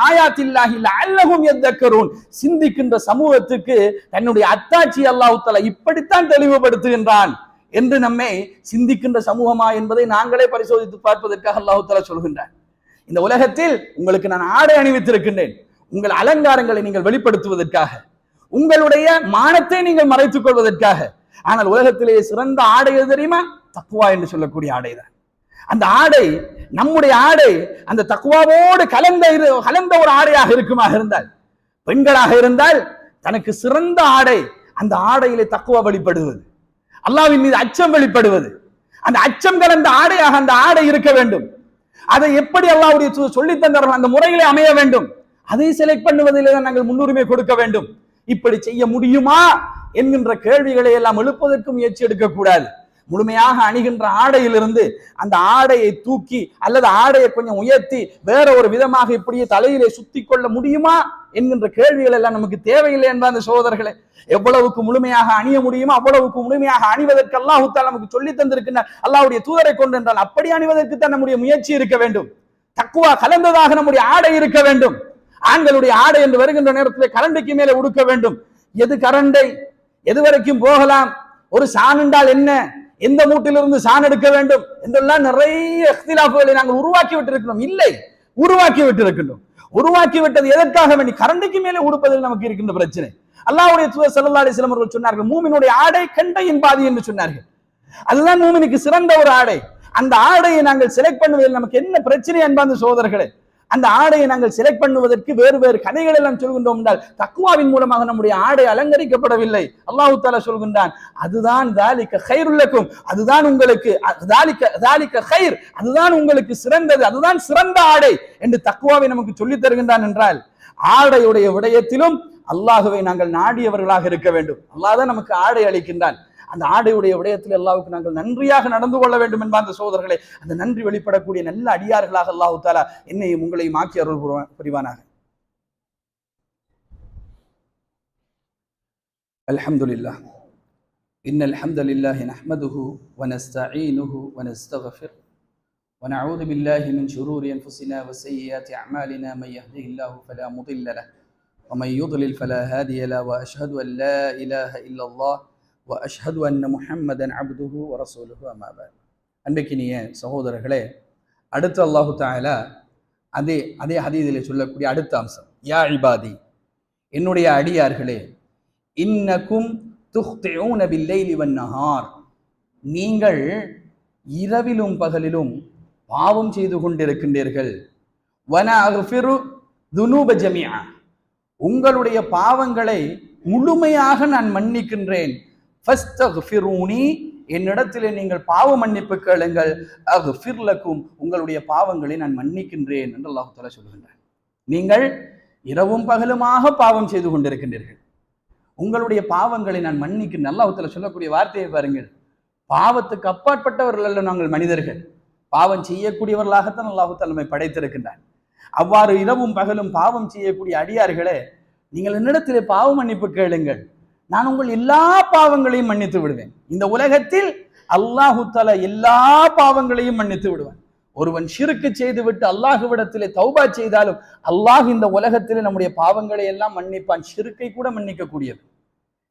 ஆயாத்தில்லாஹி லஅல்லஹும் யதக்கரூன், சிந்திக்கின்ற சமூகத்துக்கு தன்னுடைய அத்தாட்சி அல்லாஹ் தஆலா இப்படித்தான் தெளிவுபடுத்துகின்றான் என்று நம்மை சிந்திக்கின்ற சமூகமா என்பதை நாங்களே பரிசோதித்து பார்ப்பதற்காக அல்லாஹ் தஆலா சொல்கின்றான். இந்த உலகத்தில் உங்களுக்கு நான் ஆடை அணிவித்திருக்கின்றேன், உங்கள் அலங்காரங்களை நீங்கள் வெளிப்படுத்துவதற்காக, உங்களுடைய மானத்தை நீங்கள் மறைத்துக் கொள்வதற்காக. ஆனால் உலகத்திலேயே சிறந்த ஆடை எது தெரியுமா? தக்வா என்று சொல்லக்கூடிய ஆடைதான். அந்த ஆடை, நம்முடைய ஆடை அந்த தக்வாவோடு கலந்த ஒரு ஆடையாக இருக்குமாக இருந்தால், பெண்களாக இருந்தால் தனக்கு சிறந்த ஆடை அந்த ஆடையிலே தக்வா வெளிப்படுவது, அல்லாஹ்வின் மீது அச்சம் வெளிப்படுவது, அந்த அச்சம் கலந்த ஆடையாக அந்த ஆடை இருக்க வேண்டும். அதை எப்படி அல்லாஹ்வுடைய சொல்லி தந்தார்கள் அந்த முறையிலே அமைய வேண்டும். அதை செலக்ட் பண்ணுவதிலே தான் நாங்கள் முன்னுரிமை கொடுக்க வேண்டும். இப்படி செய்ய முடியுமா என்கின்ற கேள்விகளை எல்லாம் எழுப்பதற்கு முயற்சி எடுக்கக்கூடாது. முழுமையாக அணிகின்ற ஆடையிலிருந்து அந்த ஆடையை தூக்கி அல்லது ஆடையை கொஞ்சம் உயர்த்தி வேற ஒரு விதமாக இப்படியே தலையிலே சுத்தி கொள்ள முடியுமா என்கின்ற கேள்விகள் எல்லாம் நமக்கு தேவையில்லை என்ற அந்த சகோதரர்களே. எவ்வளவுக்கு முழுமையாக அணிய முடியுமோ அவ்வளவுக்கு முழுமையாக அணிவதற்கு அல்லாஹ் தஆலா நமக்கு சொல்லி தந்திருக்கின்றார். அல்லாஹ்வுடைய தூதரை கொண்டு என்றால் அப்படி அணிவதற்கு தான் நம்முடைய முயற்சி இருக்க வேண்டும். தக்வா கலந்ததாக நம்முடைய ஆடை இருக்க வேண்டும். ஆண்களுடைய ஆடை என்று வருகின்ற நேரத்தில் கரண்டைக்கு மேலே உடுக்க வேண்டும். எது கரண்டை, எது வரைக்கும் போகலாம், ஒரு சான் என்றால் என்ன, எந்த மூட்டிலிருந்து சான் எடுக்க வேண்டும் என்றெல்லாம் நிறைய இக்திலாஃப்களை நாங்கள் உருவாக்கி விட்டிருக்கிறோம். இல்லை, உருவாக்கி விட்டிருக்கின்றோம். உருவாக்கி விட்டது எதற்காக வேண்டி? கரண்டைக்கு மேலே உடுப்பதில் நமக்கு இருக்கின்ற பிரச்சனை. அல்லாஹ்வுடைய தூதர் ஸல்லல்லாஹு அலைஹி வஸல்லம் அவர்கள் சொன்னார்கள், மூமினுடைய ஆடை கண்டையின் பாதி என்று சொன்னார்கள். அதுதான் மூமினுக்கு சிறந்த ஒரு ஆடை. அந்த ஆடையை நாங்கள் செலக்ட் பண்ணுவதில் நமக்கு என்ன பிரச்சனை என்பார்ந்த சகோதரர்களே? அந்த ஆடையை நாங்கள் செலக்ட் பண்ணுவதற்கு வேறு வேறு கதைகள் எல்லாம் சொல்கின்றோம் என்றால் தக்வாவின் மூலமாக நம்முடைய ஆடை அலங்கரிக்கப்படவில்லை. அல்லாஹ் தஆலா சொல்கின்றான், அதுதான் ذلك خير لكم, அதுதான் உங்களுக்கு ذلك خير, அதுதான் உங்களுக்கு சிறந்தது, அதுதான் சிறந்த ஆடை என்று தக்வாவை நமக்கு சொல்லித் தருகின்றான். என்றால் ஆடையுடைய விடயத்திலும் அல்லாஹுவை நாங்கள் நாடியவர்களாக இருக்க வேண்டும். அல்லாஹ் தான் நமக்கு ஆடை அளிக்கின்றான். அந்த ஆடையுடைய விடயத்தில் அல்லாஹ்வுக்கு நாங்கள் நன்றியாக நடந்து கொள்ள வேண்டும் என்பார்ந்த சகோதரர்களே, அந்த நன்றி வெளிப்படக்கூடிய நல்ல அடியார்களாக அல்லாஹ் தஆலா என்னையும் உங்களையும் ஆக்கி அருள் புரிவானாக. அல்ஹம்துலில்லாஹ் இன்னல் ஹம்தலில்லாஹி நஹ்மதுஹு வ நஸ்தஈனுஹு வ நஸ்தக்ஃபிர் வ நஊது பில்லாஹி மின் ஷுரூரி அன்ஃபுஸினா வ ஸய்யிஆத்தி அஅமாலினா மன் யஹ்திஹில்லாஹு ஃபலா முضில்ல லஹு வ மன் யுضلل ஃபலா ஹாதிய லஹு வ அஷ்ஹது அன் லா இலாஹ இல்லல்லாஹ் வ அஷ்ஹது அன்ன முஹம்மதன் அப்துஹு வ ரசூலுஹு அம்மா பஅத். அன்பிற்கினிய சகோதரர்களே, அடுத்து அல்லாஹு தஆலா அதே ஹதீஸிலே சொல்லக்கூடிய அடுத்த அம்சம், யா இபாதி, என்னுடைய அடியார்களே, இன்னக்கும் துக்திஊன பில்லைலி வன்னஹார், நீங்கள் இரவிலும் பகலிலும் பாவம் செய்து கொண்டிருக்கின்றீர்கள். வன அக்ஃபிரு துனூப ஜமீஆ, உங்களுடைய பாவங்களை முழுமையாக நான் மன்னிக்கின்றேன். ஃபஸ்தக்ஃபிரூனி, என்னிடத்திலே நீங்கள் பாவ மன்னிப்பு கேளுங்கள். அக்ஃபிர் லக்கும், உங்களுடைய பாவங்களை நான் மன்னிக்கின்றேன் என்று அல்லாஹ் தஆலா சொல்கின்றார். நீங்கள் இரவும் பகலுமாக பாவம் செய்து கொண்டிருக்கின்றீர்கள், உங்களுடைய பாவங்களை நான் மன்னிக்கின்றேன். அல்லாஹ் தஆலா சொல்லக்கூடிய வார்த்தையை பாருங்கள். பாவத்துக்கு அப்பாற்பட்டவர்கள் அல்ல நாங்கள் மனிதர்கள், பாவம் செய்யக்கூடியவர்களாகத்தான் அல்லாஹ் தஆலா நம்மை படைத்திருக்கின்றான். அவ்வாறு இரவும் பகலும் பாவம் செய்யக்கூடிய அடியார்களே, நீங்கள் என்னிடத்திலே பாவ மன்னிப்பு கேளுங்கள், நான் உங்கள் எல்லா பாவங்களையும் மன்னித்து விடுவேன். இந்த உலகத்தில் அல்லாஹு தஆலா எல்லா பாவங்களையும் மன்னித்து விடுவான். ஒருவன் ஷிர்க் செய்துவிட்டு அல்லாஹ்விடத்திலே தௌபா செய்தாலும் அல்லாஹ் இந்த உலகத்திலே நம்முடைய பாவங்களை எல்லாம் மன்னிப்பான். ஷிர்க்கை கூட மன்னிக்க கூடியது.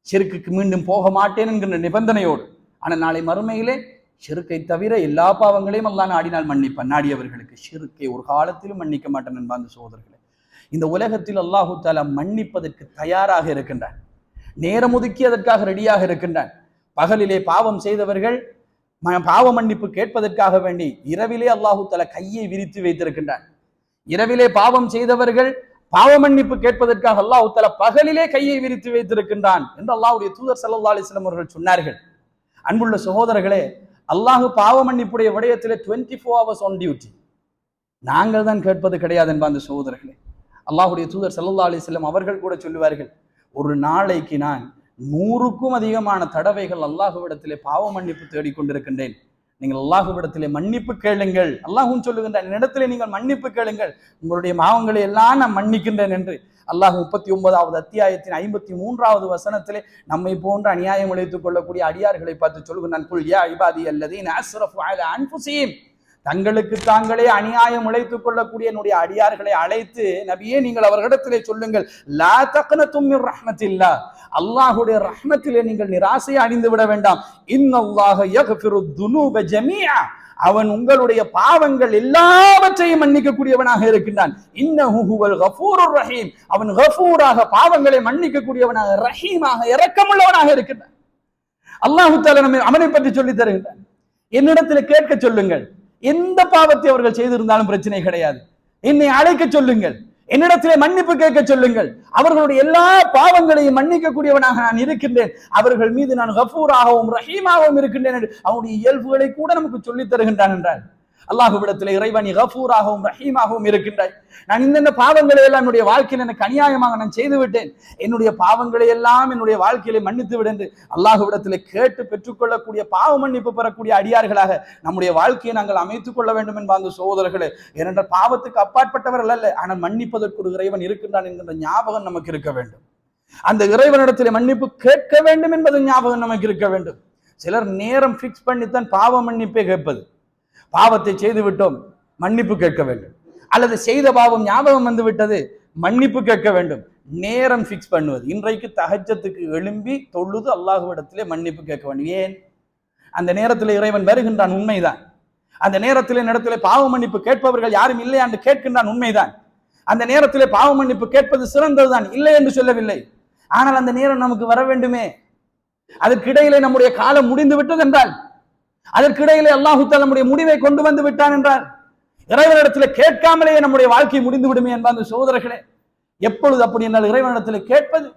ஷிர்க்குக்கு மீண்டும் போக மாட்டேன் என்கின்ற நிபந்தனையோடு. ஆனால் நாளை மறுமையிலே ஷிர்க்கை தவிர எல்லா பாவங்களையும் அல்லாஹ் நாடினால் மன்னிப்பான். நாடியவர்களுக்கு ஷிர்க்கை ஒரு காலத்திலும் மன்னிக்க மாட்டான் என்பார்ந்த சகோதரர்களே, இந்த உலகத்தில் அல்லாஹு தஆலா மன்னிப்பதற்கு தயாராக இருக்கின்றான். நேரம் ஒதுக்கி அதற்காக ரெடியாக இருக்கின்றான். பகலிலே பாவம் செய்தவர்கள் பாவ மன்னிப்பு கேட்பதற்காக வேண்டி இரவிலே அல்லாஹு தஆலா கையை விரித்து வைத்திருக்கின்றான். இரவிலே பாவம் செய்தவர்கள் பாவ மன்னிப்பு கேட்பதற்காக அல்லாஹு தஆலா பகலிலே கையை விரித்து வைத்திருக்கின்றான் என்று அல்லாஹ்வுடைய தூதர் ஸல்லல்லாஹு அலைஹி வஸல்லம் அவர்கள் சொன்னார்கள். அன்புள்ள சகோதரர்களே, அல்லாஹ் பாவ மன்னிப்புடைய விடயத்திலே 24 hours on duty. நாங்கள் தான் கேட்பது கிடையாது என்பார்ந்த சகோதரர்களே. அல்லாஹ்வுடைய தூதர் ஸல்லல்லாஹு அலைஹி வஸல்லம் அவர்கள் கூட சொல்லுவார்கள், ஒரு நாளைக்கு நான் 100க்கும் அதிகமான தடவைகள் அல்லாஹ்விடத்திலே பாவ மன்னிப்பு தேடிக்கொண்டிருக்கின்றேன். நீங்கள் அல்லாஹ்விடத்திலே மன்னிப்பு கேளுங்கள். அல்லாஹ்வும் சொல்லுகின்றான், என்னிடத்திலே நீங்கள் மன்னிப்பு கேளுங்கள், உங்களுடைய பாவங்களை எல்லாம் நான் மன்னிக்கின்றேன் என்று. அல்லாஹ் 39வது அத்தியாயத்தின் 53வது வசனத்திலே நம்மை போன்ற அநியாயம் இழைத்துக் கொள்ளக்கூடிய அடியார்களை பார்த்து சொல்லுகின்றான், குல் யா இபாதி அல்லதீன அஸ்ரஃபு அலா அன்ஃபுஸிஹிம், தங்களுக்கு தாங்களே அநியாயம் இழைத்துக் கொள்ளக்கூடிய என்னுடைய அடியார்களை அழைத்து, நபியே நீங்கள் அவர்களிடத்திலே சொல்லுங்கள், லா தக்னது மின் ரஹ்மத்தில்லாஹ், அல்லாஹ்வுடைய ரஹ்மத்திலே நீங்கள் நிராசையை அடைந்து விட வேண்டாம். இன்னல்லாஹ யக்ஃபிரு துனூப ஜமீஆ, அவன் உங்களுடைய பாவங்கள் எல்லாவற்றையும் மன்னிக்கக்கூடியவனாக இருக்கின்றான். இன்னஹு ஹுவல் கஃபூருர் ரஹீம், அவன் கஃபூராக பாவங்களை மன்னிக்கக்கூடியவனாக, ரஹீமாக இரக்கமுள்ளவனாக இருக்கின்றான். அல்லாஹ் தஆலா நம்மை அவனை பற்றி சொல்லி தருகின்றான். என்னிடத்தில் கேட்க சொல்லுங்கள், எந்த பாவத்தை அவர்கள் செய்திருந்தாலும் பிரச்சனை கிடையாது, என்னை அழைக்க சொல்லுங்கள், என்னிடத்திலே மன்னிப்பு கேட்க சொல்லுங்கள், அவர்களுடைய எல்லா பாவங்களையும் மன்னிக்கக்கூடியவனாக நான் இருக்கின்றேன், அவர்கள் மீது நான் கஃபூராகவும் ரஹீமாகவும் இருக்கின்றேன் என்று அவனுடைய இயல்புகளை கூட நமக்கு சொல்லித் தருகின்றான். என்றால் அல்லாஹ்விடத்திலே இறைவன் கஃபூராகவும் ரஹீமாகவும் இருக்கின்றாய், நான் இந்த பாவங்களை எல்லாம் என்னுடைய வாழ்க்கையில் எனக்கு அநியாயமாக நான் செய்து விட்டேன், என்னுடைய பாவங்களை எல்லாம் என்னுடைய வாழ்க்கையிலே மன்னித்து விடு என்று அல்லாஹ்விடத்திலே கேட்டு பெற்றுக்கொள்ளக்கூடிய பாவ மன்னிப்பு பெறக்கூடிய அடியார்களாக நம்முடைய வாழ்க்கையை நாங்கள் அமைத்துக் கொள்ள வேண்டும் என்பாங்க சகோதரர்களே. ஏனென்றால் பாவத்துக்கு அப்பாற்பட்டவர்கள் அல்ல, ஆனால் மன்னிப்பதற்கு ஒரு இறைவன் இருக்கின்றான் என்கின்ற ஞாபகம் நமக்கு இருக்க வேண்டும். அந்த இறைவனிடத்திலே மன்னிப்பு கேட்க வேண்டும் என்பது ஞாபகம் நமக்கு இருக்க வேண்டும். சிலர் நேரம் பிக்ஸ் பண்ணித்தான் பாவ மன்னிப்பை கேட்பது. பாவத்தை செய்து விட்டோம், மன்னிப்பு கேட்க வேண்டும், அல்லது செய்த பாவம் ஞாபகம் வந்து விட்டது, மன்னிப்பு கேட்க வேண்டும். நேரம் பிக்ஸ் பண்ணுவது, இன்றைக்கு தஹஜ்ஜத்துக்கு எழும்பி தொழுது அல்லாஹ்விடத்திலே மன்னிப்பு கேட்க வேண்டும். ஏன்? அந்த நேரத்தில் இறைவன் வருகின்றான், உண்மைதான். அந்த நேரத்தில் இடத்திலே பாவ மன்னிப்பு கேட்பவர்கள் யாரும் இல்லை என்று கேட்கின்றான், உண்மைதான். அந்த நேரத்திலே பாவ மன்னிப்பு கேட்பது சிறந்ததுதான், இல்லை என்று சொல்லவில்லை. ஆனால் அந்த நேரம் நமக்கு வர வேண்டுமே. அதற்கிடையிலே நம்முடைய காலம் முடிந்து விட்டது என்றால், அதற்கிடையிலே அல்லாஹ் தஆலா நம்முடைய முடிவை கொண்டு வந்து விட்டான் என்றால், இறைவனிடத்தில் கேட்காமலேயே நம்முடைய வாழ்க்கை முடிந்து விடுமே என்பார்ந்த சகோதரர்களே. எப்பொழுது அப்படி என்றால் இறைவனிடத்தில் கேட்பது.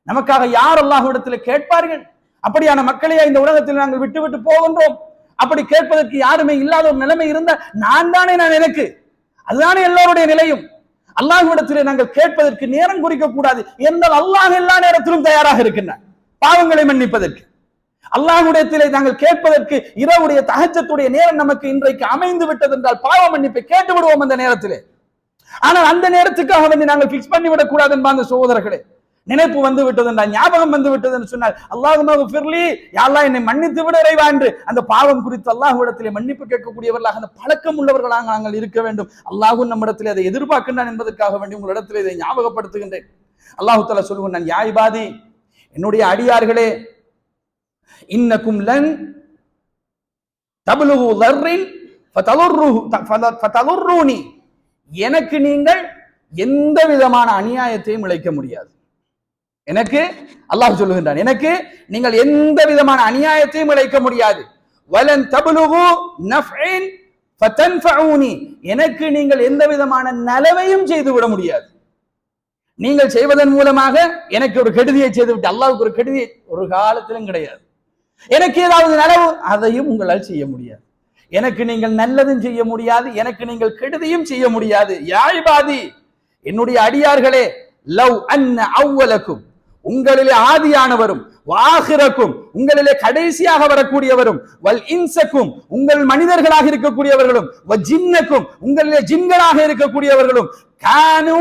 நமக்காக யார் அல்லாஹ்விடத்தில் கேட்பார்கள்? அப்படியான மக்களையே இந்த உலகத்தில் நாங்கள் விட்டு விட்டு போகின்றோம். அப்படி கேட்பதற்கு யாருமே இல்லாத ஒரு நிலைமை இருந்தால் நான் எனக்கு அதுதானே எல்லோருடைய நிலையும். அல்லாஹ்விடத்திலே நாங்கள் கேட்பதற்கு நேரம் குறிக்க கூடாது என்றால் அல்லாஹ் எல்லா நேரத்திலும் தயாராக இருக்கின்றான் பாவங்களை மன்னிப்பதற்கு. அல்லாஹ்விடத்திலே நாங்கள் கேட்பதற்கு இரவுடைய தஹஜ்ஜத்துடைய நேரம் நமக்கு இன்றைக்கு அமைந்து விட்டது என்றால் பாவ மன்னிப்பை கேட்டு விடுவோம் அந்த நேரத்திலே. ஆனால் அந்த நேரத்துக்காக வந்து நாங்கள் பிக்ஸ் பண்ணி விடக் கூடாது என்பாங்க சகோதரர்களே. நினைப்பு வந்து விட்டது என்றால், ஞாபகம் வந்து விட்டது என்று சொன்னால், அல்லாஹும்ம ஃபிர்லி, யா அல்லாஹ் என்னை மன்னித்து விடு இறைவா என்று அந்த பாவம் குறித்து அல்லாஹ்விடத்திலே மன்னிப்பு கேட்கக்கூடியவர்களாக, அந்த பழக்கம் உள்ளவர்களாக நாங்கள் இருக்க வேண்டும். அல்லாஹ் நம்மிடத்திலே அதை எதிர்பார்க்கின்றான் என்பதற்காக வேண்டி உங்களிடத்திலே இதை ஞாபகப்படுத்துகின்றேன். அல்லாஹ் தஆலா சொல்லுகின்றான், யா இபாதி, என்னுடைய அடியார்களே, இன்னக்கும் லன் தப்லுகு தர்ரின் ஃபதலுர்ரூனி, எனக்கு நீங்கள் எந்த விதமான அநியாயத்தையும் இழைக்க முடியாது. எனக்கு அல்லாஹ் சொல்லுகின்றான், எனக்கு நீங்கள் எந்த விதமான அநியாயத்தையும் இழைக்க முடியாது. வலன் தப்லுகு நஃப்இன் ஃபதன்ஃபஊனி, எனக்கு நீங்கள் எந்த விதமான நலவையும் செய்து விட முடியாது. நீங்கள் செய்வதன் மூலமாக எனக்கு ஒரு கெடுதியை செய்துவிட்டு அல்லாஹ்வுக்கு ஒரு கெடுதியை ஒரு காலத்திலும் கிடையாது. எனக்கு ஏதாவது நலவு, அதையும் உங்களால் செய்ய முடியாது. எனக்கு நீங்கள் நல்லதும் செய்ய முடியாது, எனக்கு நீங்கள் கெடுதியும் செய்ய முடியாது. யா இபாதி, என்னுடைய அடியார்களே, லவ் அன்ன அவ்வலக்கும், உங்களிலே ஆதியானவரும், வாஹிரக்கும், உங்களிலே கடைசியாக வரக்கூடியவரும், வல் இன்சக்கும், உங்கள் மனிதர்களாக இருக்கக்கூடியவர்களும், வஜின்னக்கும், உங்களிலே ஜின்களாக இருக்கக்கூடியவர்களும், கானு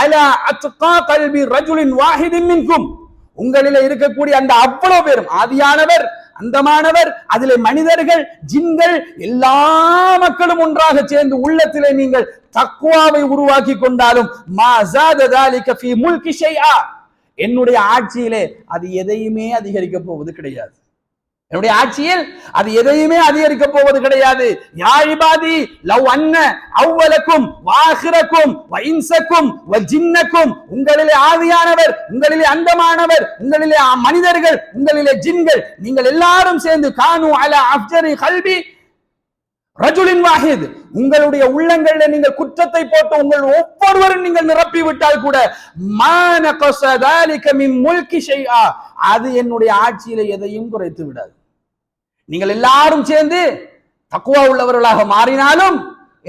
அலா அத்கா கல்பி ரஜுலின் வாஹிதின் மின்கும், உங்களிலே இருக்கக்கூடிய அந்த அவ்வளவு பேரும், ஆதியானவர், அந்தமானவர், அதிலே மனிதர்கள், ஜின்கள், எல்லா மக்களும் ஒன்றாக சேர்ந்து உள்ளத்திலே நீங்கள் தக்வாவை உருவாக்கி கொண்டாலும், மா ஸாத ஸாலிக ஃபீ முல்கி ஷைஆ, என்னுடைய ஆட்சியிலே அது எதையுமே அதிகரிக்க போவது கிடையாது. என்னுடைய ஆட்சியில் அது எதையுமே அதிகரிக்க போவது கிடையாது. யா இபாதி லவ் அன்ன அவ்வலக்கும் வாஹிரக்கும் வஇன்சக்கும் வஜின்னக்கும், உங்களிலே ஆதியானவர், உங்களிலே அந்தமானவர், உங்களிலே மனிதர்கள், உங்களிலே ஜின்கள், நீங்கள் எல்லாரும் சேர்ந்து கானு அலா அஃஜரி கல்பி ரஜுலின் வாஹித், உங்களுடைய உள்ளங்களில் நீங்கள் குற்றத்தை போட்டு உங்கள் ஒவ்வொருவரும் நீங்கள் நிரப்பி விட்டால் கூட, மா நகஸ ஸாலிக மின் முல்கி ஷைஆ, அது என்னுடைய ஆட்சியிலே எதையும் குறைத்து விடாது. நீங்கள் எல்லாரும் சேர்ந்து தக்வா உள்ளவர்களாக மாறினாலும்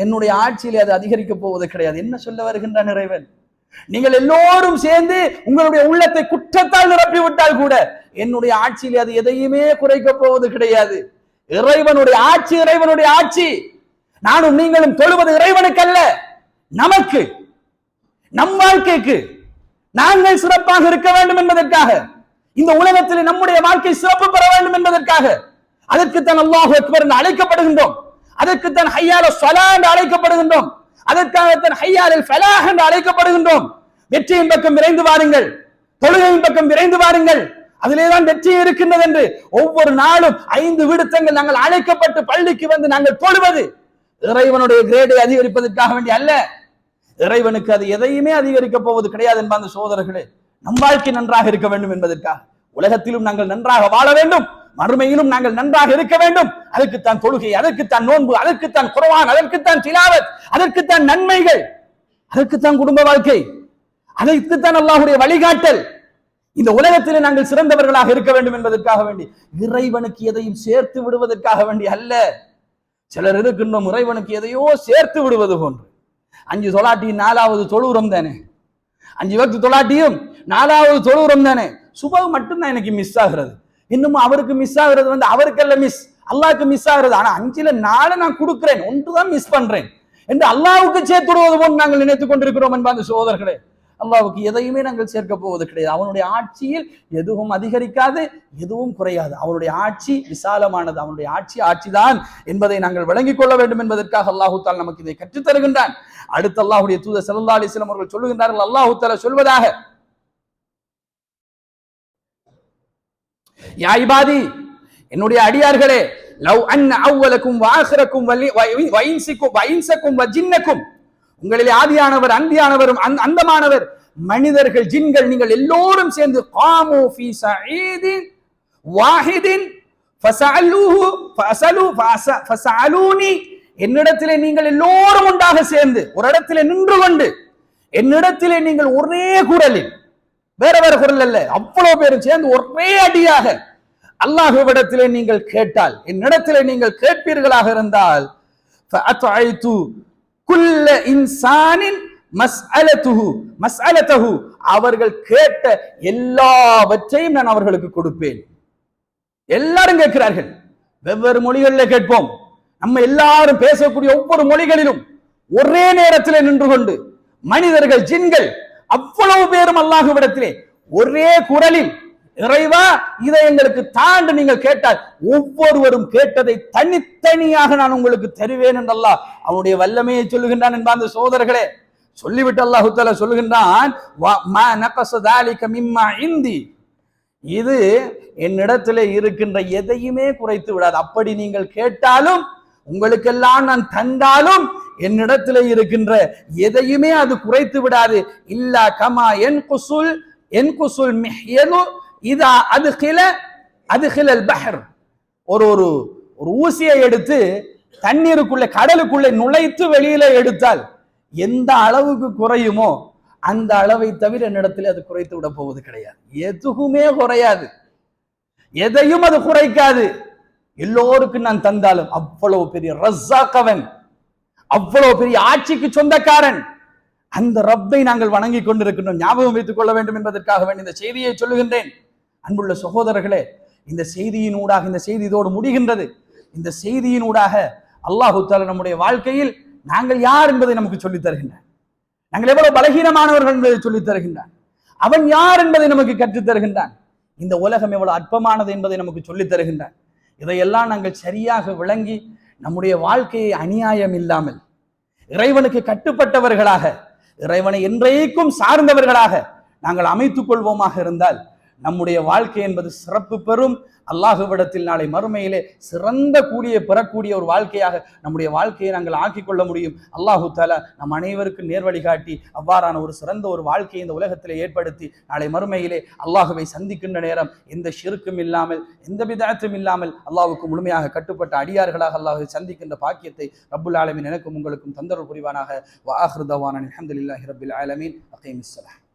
என்னுடைய ஆட்சியிலே அது அதிகரிக்க போவது கிடையாது. என்ன சொல்ல வருகின்றான் இறைவன்? நீங்கள் எல்லோரும் சேர்ந்து உங்களுடைய உள்ளத்தை குற்றத்தால் நிரப்பி விட்டால் கூட என்னுடைய ஆட்சியிலே அது எதையுமே குறைக்க போவது கிடையாது. இறைவனுடைய ஆட்சி, இறைவனுடைய ஆட்சி. நானும் நீங்களும் தொழுவது இறைவனுக்கு அல்ல, நமக்கு, நம் வாழ்க்கைக்கு, நாங்கள் சிறப்பாக இருக்க வேண்டும் என்பதற்காக, இந்த உலகத்தில் நம்முடைய வாழ்க்கை சிறப்பு பெற வேண்டும் என்பதற்காக, அதற்குத்தான் அல்லாஹு அக்பர் என்று அழைக்கப்படுகின்றோம், அதற்குத்தான் ஹய்யா அலஸ் ஸலாஹ் என்று அழைக்கப்படுகின்றோம், அதற்காகத்தான் ஹய்யா அலல் ஃபலாஹ் என்று அழைக்கப்படுகின்றோம். வெற்றியின் பக்கம் விரைந்து வாருங்கள், தொழுகையின் பக்கம் விரைந்து வாருங்கள், அதிலேதான் வெற்றி இருக்கின்றது என்று ஒவ்வொரு நாளும் 5 விடுத்தங்கள் நாங்கள் அழைக்கப்பட்டு பள்ளிக்கு வந்து நாங்கள் தொழுவது இறைவனுடைய கிரேடை அதிகரிப்பதற்காக வேண்டி அல்ல. இறைவனுக்கு அது எதையுமே அதிகரிக்க போவது கிடையாது என்பார்ந்த சகோதரர்களே. நம் வாழ்க்கை நன்றாக இருக்க வேண்டும் என்பதற்காக, உலகத்திலும் நாங்கள் நன்றாக வாழ வேண்டும், மறுமையிலும் நாங்கள் நன்றாக இருக்க வேண்டும். அதற்குத்தான் தொழுகை, அதற்குத்தான் நோன்பு, அதற்குத்தான் குர்ஆன், அதற்குத்தான் திலாவத், அதற்குத்தான் நன்மைகள், அதற்குத்தான் குடும்ப வாழ்க்கை, அதற்குத்தான் அல்லாஹ்வுடைய வழிகாட்டல். இந்த உலகத்திலே நாங்கள் சிறந்தவர்களாக இருக்க வேண்டும் என்பதற்காக வேண்டி, இறைவனுக்கு எதையும் சேர்த்து விடுவதற்காக வேண்டி அல்ல. சிலர் இருக்கின்றோம் இறைவனுக்கு எதையோ சேர்த்து விடுவது போன்று. 5 தொலாட்டியும் 4வது தொழுவுரம் தானே, 5 வக்து தொலாட்டியும் 4வது தொழுவுரம் தானே, சுபஹ் மட்டும்தான் எனக்கு மிஸ் ஆகிறது. இன்னும் அவருக்கு மிஸ் ஆகிறது வந்து அவருக்கல்ல மிஸ், அல்லாஹ்க்கு மிஸ் ஆகிறது. ஆனா 5ல 4 நான் கொடுக்கிறேன், 1 தான் மிஸ் பண்றேன் என்று அல்லாஹ்வுக்கு சேர்த்து விடுவது போன்று நாங்கள் நினைத்துக் கொண்டிருக்கிறோம் என்பார்ந்த சகோதரர்களே. அல்லாஹ்வுக்கு எதையுமே நாங்கள் சேர்க்க போவது கிடையாது. அவனுடைய ஆட்சியில் எதுவும் அதிகரிக்காது, எதுவும் குறையாது. அவனுடைய ஆட்சி விசாலமானது, அவனுடைய ஆட்சிதான் என்பதை நாங்கள் விளங்கிக் கொள்ள வேண்டும் என்பதற்காக அல்லாஹு தஆலா நமக்கு இதை கற்றுத் தருகின்றான். அடுத்து அல்லாஹ்வுடைய தூதர் ஸல்லல்லாஹு அலைஹி வஸல்லம் அவர்கள் சொல்லுகின்றார்கள், அல்லாஹு தஆலா சொல்வதாக, யா இபாதி, என்னுடைய அடியார்களே, லவ் அன்ன அவ்வலக்கும் வாஹிரக்கும் வஇன்சக்கும் வஜின்னக்கும், உங்களிலே ஆதியானவர், அந்தியானவரும், அந்தமானவர், மனிதர்கள், ஜின்கள், நீங்கள் எல்லோரும் சேர்ந்து காமு ஃபீ ஸஈதின் வாஹிதின் ஃபஸஅலூனி, என்னிடத்திலே நீங்கள் எல்லோரும் ஒன்றாக சேர்ந்து ஒரு இடத்திலே நின்று கொண்டு என்னிடத்திலே நீங்கள் ஒரே குரலில், வேற வேற குரல் அல்ல, அவ்வளவு பேரும் சேர்ந்து ஒரே அடியாக அல்லாஹ்விடத்திலே நீங்கள் கேட்டால், என்னிடத்திலே நீங்கள் கேட்பீர்களாக இருந்தால், ஃபஅத்ஐது குல்ல இன்சானின் மஸ்அலதஹு, அவர்கள் கேட்ட எல்லாவற்றையும் நான் அவர்களுக்கு கொடுப்பேன். எல்லாரும் கேட்கிறார்கள், வெவ்வேறு மொழிகளில் கேட்போம். நம்ம எல்லாரும் பேசக்கூடிய ஒவ்வொரு மொழிகளிலும் ஒரே நேரத்தில் நின்று கொண்டு மனிதர்கள், ஜின்கள் அவ்வளவு பேரும் அல்லாஹ்விடத்திலே ஒரே குரலில், இறைவா இதை எங்களுக்கு தாண்டு நீங்கள் கேட்டால் ஒவ்வொருவரும் கேட்டதை தனித்தனியாக நான் உங்களுக்கு தருவேன் என்று அல்லாஹ் அவனுடைய வல்லமையை சொல்லுகின்றான் என்பார்ந்த சகோதரர்களே. சொல்லிவிட்டு அல்லாஹு தஆலா சொல்லுகின்றான், இது என்னிடத்திலே இருக்கின்ற எதையுமே குறைத்து விடாது. அப்படி நீங்கள் கேட்டாலும், உங்களுக்கெல்லாம் நான் தந்தாலும், என்னிடத்திலே இருக்கின்ற எதையுமே அது குறைத்து விடாது. இல்லா கமா என்குசுல் மிஹ்யது இதா அதுகிலல் பஹர். ஒரு ஊசியை எடுத்து தண்ணீருக்குள்ளே, கடலுக்குள்ளே நுழைத்து வெளியில எடுத்தால் எந்த அளவுக்கு குறையுமோ அந்த அளவை தவிர என்னிடத்தில் அது குறைத்து விட போவது கிடையாது. எதுவுமே குறையாது, எதையும் அது குறைக்காது. எல்லோருக்கும் நான் தந்தாலும் அவ்வளவு பெரிய ரஸாக்கவன், அவ்வளவு பெரிய ஆட்சிக்கு சொந்தக்காரன் அந்த ரப்பை நாங்கள் வணங்கி கொண்டிருக்கின்றோம். ஞாபகம் வைத்துக் கொள்ள வேண்டும் என்பதற்காக வேண்டி இந்த செய்தியை சொல்லுகின்றேன். அன்புள்ள சகோதரர்களே, இந்த செய்தியினூடாக, இந்த செய்தி இதோடு முடிகின்றது. இந்த செய்தியினூடாக அல்லாஹு தஆலா நம்முடைய வாழ்க்கையில் நாங்கள் யார் என்பதை நமக்கு சொல்லித் தருகின்றான். நாங்கள் எவ்வளவு பலகீனமானவர்கள் என்பதை சொல்லித் தருகின்றான். அவன் யார் என்பதை நமக்கு கற்றுத் தருகின்றான். இந்த உலகம் எவ்வளவு அற்பமானது என்பதை நமக்கு சொல்லித் தருகின்றான். இதையெல்லாம் நாங்கள் சரியாக விளங்கி நம்முடைய வாழ்க்கையை அநியாயம் இல்லாமல் இறைவனுக்கு கட்டுப்பட்டவர்களாக, இறைவனை என்றைக்கும் சார்ந்தவர்களாக நாங்கள் அமைத்துக் கொள்வோமாக இருந்தால் நம்முடைய வாழ்க்கை என்பது சிறப்பு பெறும். அல்லாஹ்விடத்தில் நாளை மறுமையிலே சிறந்த பெறக்கூடிய ஒரு வாழ்க்கையாக நம்முடைய வாழ்க்கையை நாங்கள் ஆக்கிக் கொள்ள முடியும். அல்லாஹு தஆலா நம் அனைவருக்கும் நேர்வழி காட்டி அவ்வாறான ஒரு சிறந்த ஒரு வாழ்க்கையை இந்த உலகத்திலே ஏற்படுத்தி நாளை மறுமையிலே அல்லாஹுவை சந்திக்கின்ற நேரம் எந்த ஷிர்க்கும் இல்லாமல், எந்த பிதஅத்தும் இல்லாமல் அல்லாஹ்வுக்கு முழுமையாக கட்டுப்பட்ட அடியார்களாக அல்லாஹ்வை சந்திக்கின்ற பாக்கியத்தை ரப்புல் ஆலமீன் எனக்கும் உங்களுக்கும் தந்தருள் புரிவானாக. வ ஆகிரு தவானா அல்ஹம்துலில்லாஹி ரப்பில் ஆலமீன். அகீமிஸ் ஸலாத்.